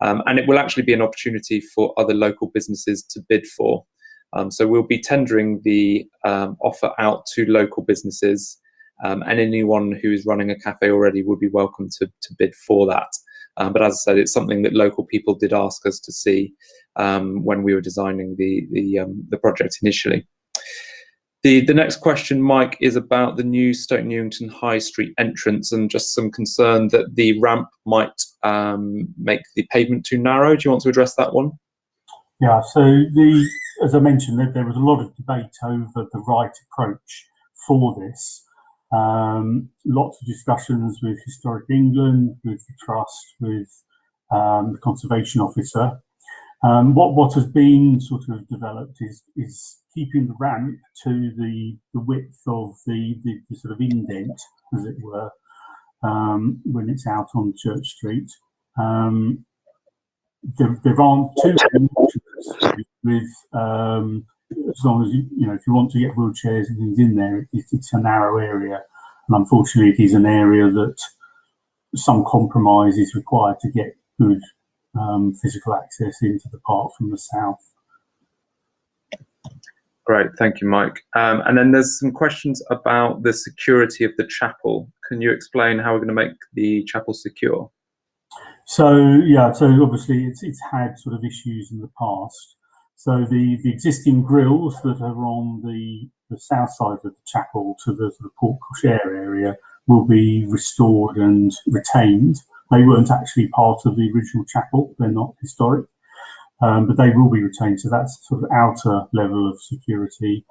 And it will actually be an opportunity for other local businesses to bid for. So we'll be tendering the offer out to local businesses, and anyone who is running a cafe already would be welcome to bid for that. But as I said, it's something that local people did ask us to see when we were designing the project initially. The next question, Mike, is about the new Stoke Newington High Street entrance and just some concern that the ramp might make the pavement too narrow. Do you want to address that one? Yeah, so as I mentioned, there was a lot of debate over the right approach for this. Lots of discussions with Historic England, with the Trust, with the Conservation Officer. What has been sort of developed is keeping the ramp to the width of the sort of indent, as it were, when it's out on Church Street. There aren't too many options with, as long as if you want to get wheelchairs and things in there, it's a narrow area, and unfortunately, it is an area that some compromise is required to get good physical access into the park from the south. Great, thank you, Mike. And then there's some questions about the security of the chapel. Can you explain how we're going to make the chapel secure? So yeah, so obviously it's had sort of issues in the past. So the existing grills that are on the south side of the chapel to the sort of porte cochere area will be restored and retained. They weren't actually part of the original chapel; they're not historic, but they will be retained. So that's sort of outer level of security.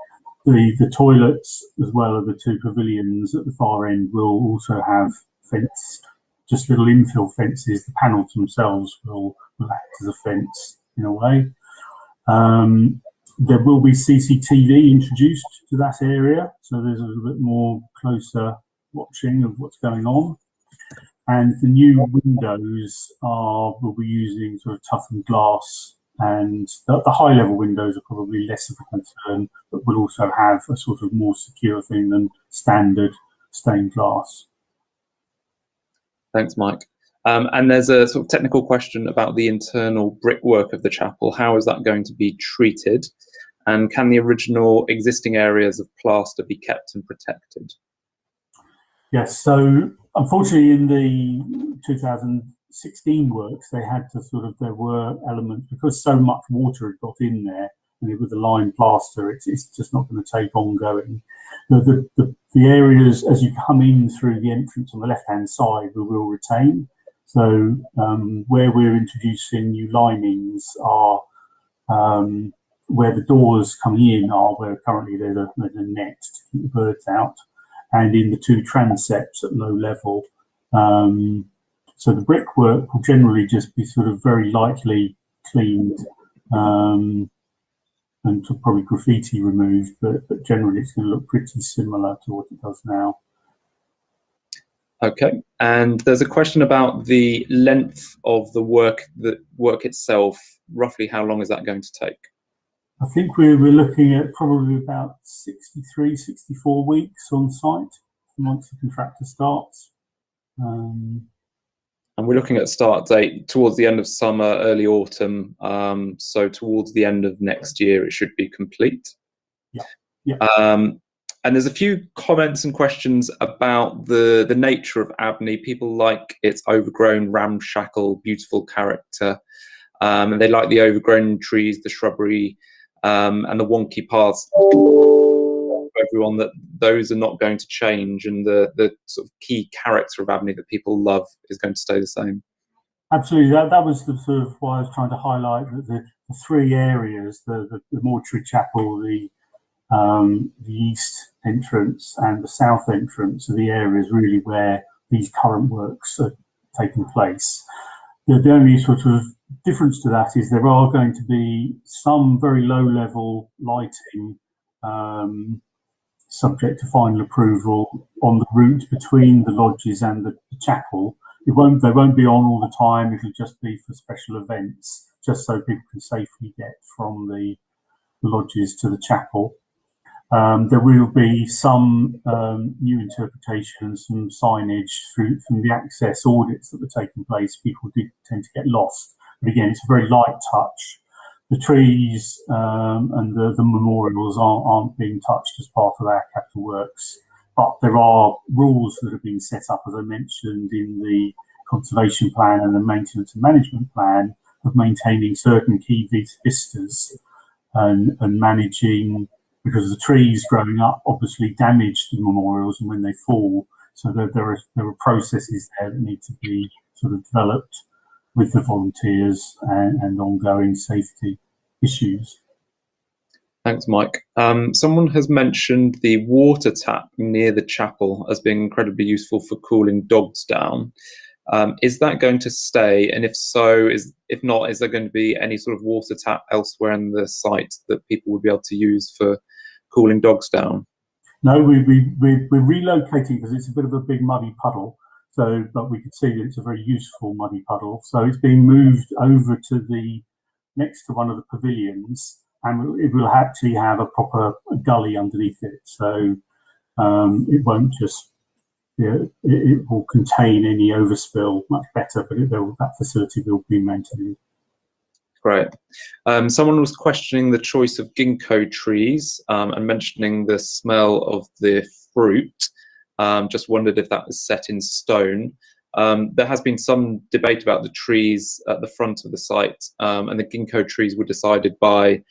The toilets, as well as the two pavilions at the far end, will also have fenced, just little infill fences. The panels themselves will act as a fence in a way. There will be CCTV introduced to that area, so there's a little bit more closer watching of what's going on. And the new windows will be using sort of toughened glass, and the high level windows are probably less of a concern, but will also have a sort of more secure thing than standard stained glass. Thanks, Mike. And there's a sort of technical question about the internal brickwork of the chapel. How is that going to be treated? And can the original existing areas of plaster be kept and protected? Yes, so unfortunately in the 2016 works, they had to there were elements, because so much water had got in there, and with the lime plaster, it's just not going to take ongoing. The areas, as you come in through the entrance on the left-hand side, we will retain. So where we're introducing new linings are where the doors coming in are, where currently there's a net to keep the birds out, and in the two transepts at low level. So the brickwork will generally just be sort of very lightly cleaned and probably graffiti removed, but generally it's going to look pretty similar to what it does now. Okay, and there's a question about the length of the work itself. Roughly how long is that going to take? I think we're looking at probably about 63, 64 weeks on site once the contractor starts. And we're looking at a start date towards the end of summer, early autumn. So towards the end of next year, it should be complete. Yeah. And there's a few comments and questions about the nature of Abney. People like its overgrown, ramshackle, beautiful character. And they like the overgrown trees, the shrubbery, and the wonky paths. Everyone that those are not going to change, and the sort of key character of Abney that people love is going to stay the same. Absolutely, that was the sort of why I was trying to highlight that the three areas: the Mortuary Chapel, the east entrance, and the south entrance are the areas really where these current works are taking place. The only sort of difference to that is there are going to be some very low-level lighting, subject to final approval, on the route between the lodges and the chapel. They won't be on all the time. It'll just be for special events, just so people can safely get from the lodges to the chapel. There will be some new interpretations, some signage from the access audits that were taking place. People did tend to get lost, but again, it's a very light touch. The trees and the memorials aren't being touched as part of our capital works, but there are rules that have been set up, as I mentioned, in the conservation plan and the maintenance and management plan, of maintaining certain key vistas and managing, because the trees growing up obviously damage the memorials and when they fall. So there are processes there that need to be sort of developed with the volunteers and ongoing safety issues. Thanks, Mike. Someone has mentioned the water tap near the chapel as being incredibly useful for cooling dogs down. Is that going to stay? And if so, if not, is there going to be any sort of water tap elsewhere in the site that people would be able to use for cooling dogs down? No, we're relocating because it's a bit of a big muddy puddle. So, but we could see that it's a very useful muddy puddle. So it's being moved over to next to one of the pavilions, and it will actually have a proper gully underneath it. So it won't just, it will contain any overspill much better, but that facility will be maintained. Great. Someone was questioning the choice of ginkgo trees and mentioning the smell of the fruit. Just wondered if that was set in stone. There has been some debate about the trees at the front of the site, and the ginkgo trees were decided by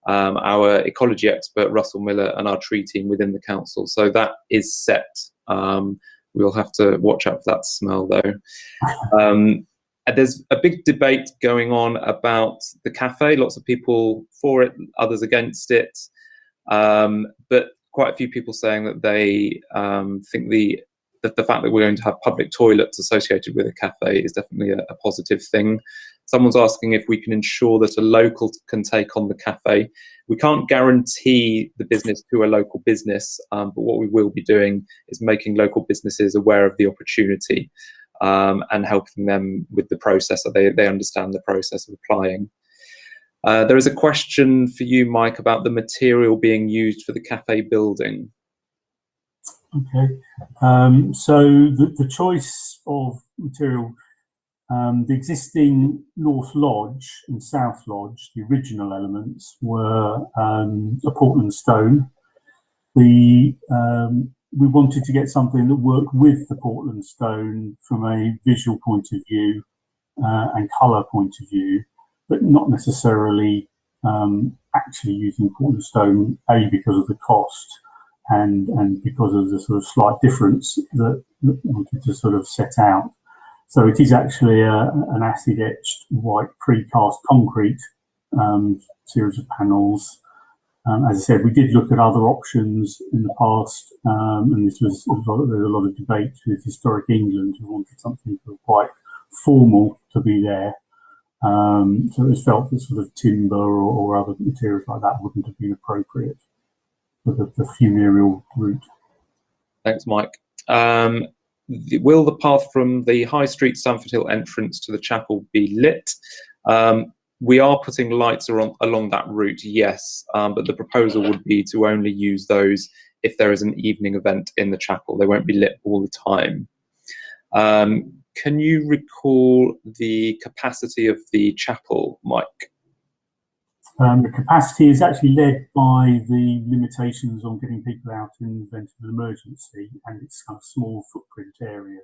our ecology expert Russell Miller and our tree team within the council. So that is set. We'll have to watch out for that smell though. There's a big debate going on about the cafe. Lots of people for it, others against it. But quite a few people saying that they think the fact that we're going to have public toilets associated with a cafe is definitely a positive thing. Someone's asking if we can ensure that a local can take on the cafe. We can't guarantee the business to a local business, but what we will be doing is making local businesses aware of the opportunity and helping them with the process so they understand the process of applying. There is a question for you, Mike, about the material being used for the cafe building. Okay, so the choice of material, the existing North Lodge and South Lodge, the original elements, were a Portland stone. We wanted to get something that worked with the Portland stone from a visual point of view and colour point of view, but not necessarily actually using Portland stone, A, because of the cost, and because of the sort of slight difference that we wanted to sort of set out. So it is actually an acid-etched white precast concrete series of panels. As I said, we did look at other options in the past, and there's a lot of debate with Historic England who wanted something quite formal to be there. So it was felt that sort of timber or other materials like that wouldn't have been appropriate for the funereal route. Thanks, Mike. Will the path from the High Street Stamford Hill entrance to the chapel be lit? We are putting lights along that route, yes, but the proposal would be to only use those if there is an evening event in the chapel. They won't be lit all the time. Can you recall the capacity of the chapel, Mike? The capacity is actually led by the limitations on getting people out in the event of an emergency, and it's kind of small footprint area.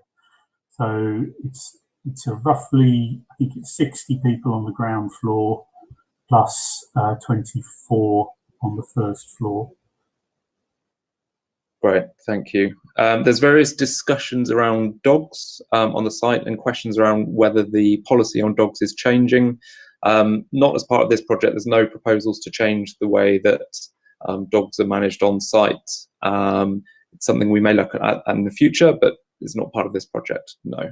So it's a roughly, I think it's 60 people on the ground floor plus 24 on the first floor. Great, thank you. There's various discussions around dogs on the site and questions around whether the policy on dogs is changing. Not as part of this project, there's no proposals to change the way that dogs are managed on site. It's something we may look at in the future, but it's not part of this project, no.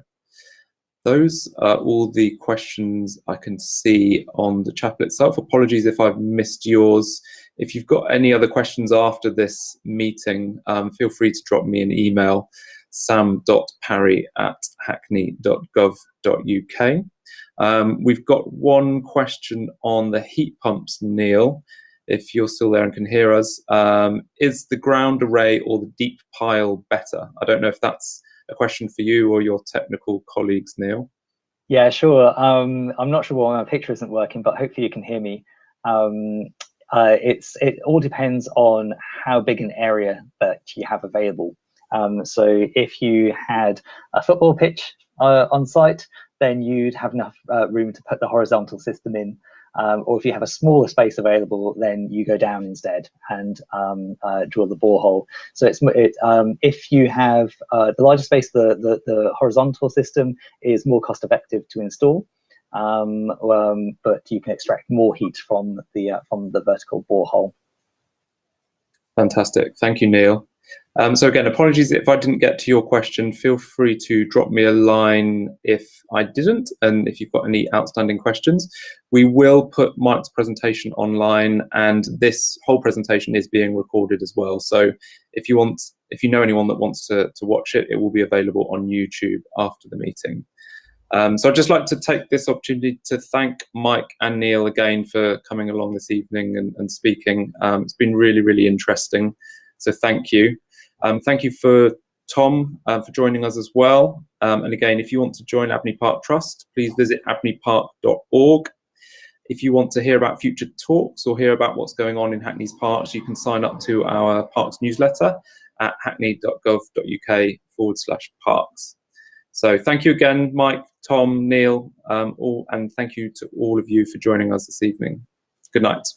Those are all the questions I can see on the chapel itself. Apologies if I've missed yours. If you've got any other questions after this meeting, feel free to drop me an email, sam.parry@hackney.gov.uk. We've got one question on the heat pumps, Neil, if you're still there and can hear us. Is the ground array or the deep pile better? I don't know if that's a question for you or your technical colleagues, Neil. Yeah, sure. I'm not sure why my picture isn't working, but hopefully you can hear me. It all depends on how big an area that you have available. So if you had a football pitch on site, then you'd have enough room to put the horizontal system in. Or if you have a smaller space available, then you go down instead and drill the borehole. So if you have the larger space, the horizontal system is more cost effective to install, but you can extract more heat from the vertical borehole. Fantastic, thank you, Neil. So again, apologies if I didn't get to your question. Feel free to drop me a line if I didn't, and if you've got any outstanding questions. We will put Mike's presentation online, and this whole presentation is being recorded as well. So if you know anyone that wants to watch it, it will be available on YouTube after the meeting. So I'd just like to take this opportunity to thank Mike and Neil again for coming along this evening and speaking. It's been really, really interesting. So thank you. Thank you for Tom for joining us as well. And again, if you want to join Abney Park Trust, please visit abneypark.org. If you want to hear about future talks or hear about what's going on in Hackney's parks, you can sign up to our parks newsletter at hackney.gov.uk/parks. So thank you again, Mike, Tom, Neil, and thank you to all of you for joining us this evening. Good night.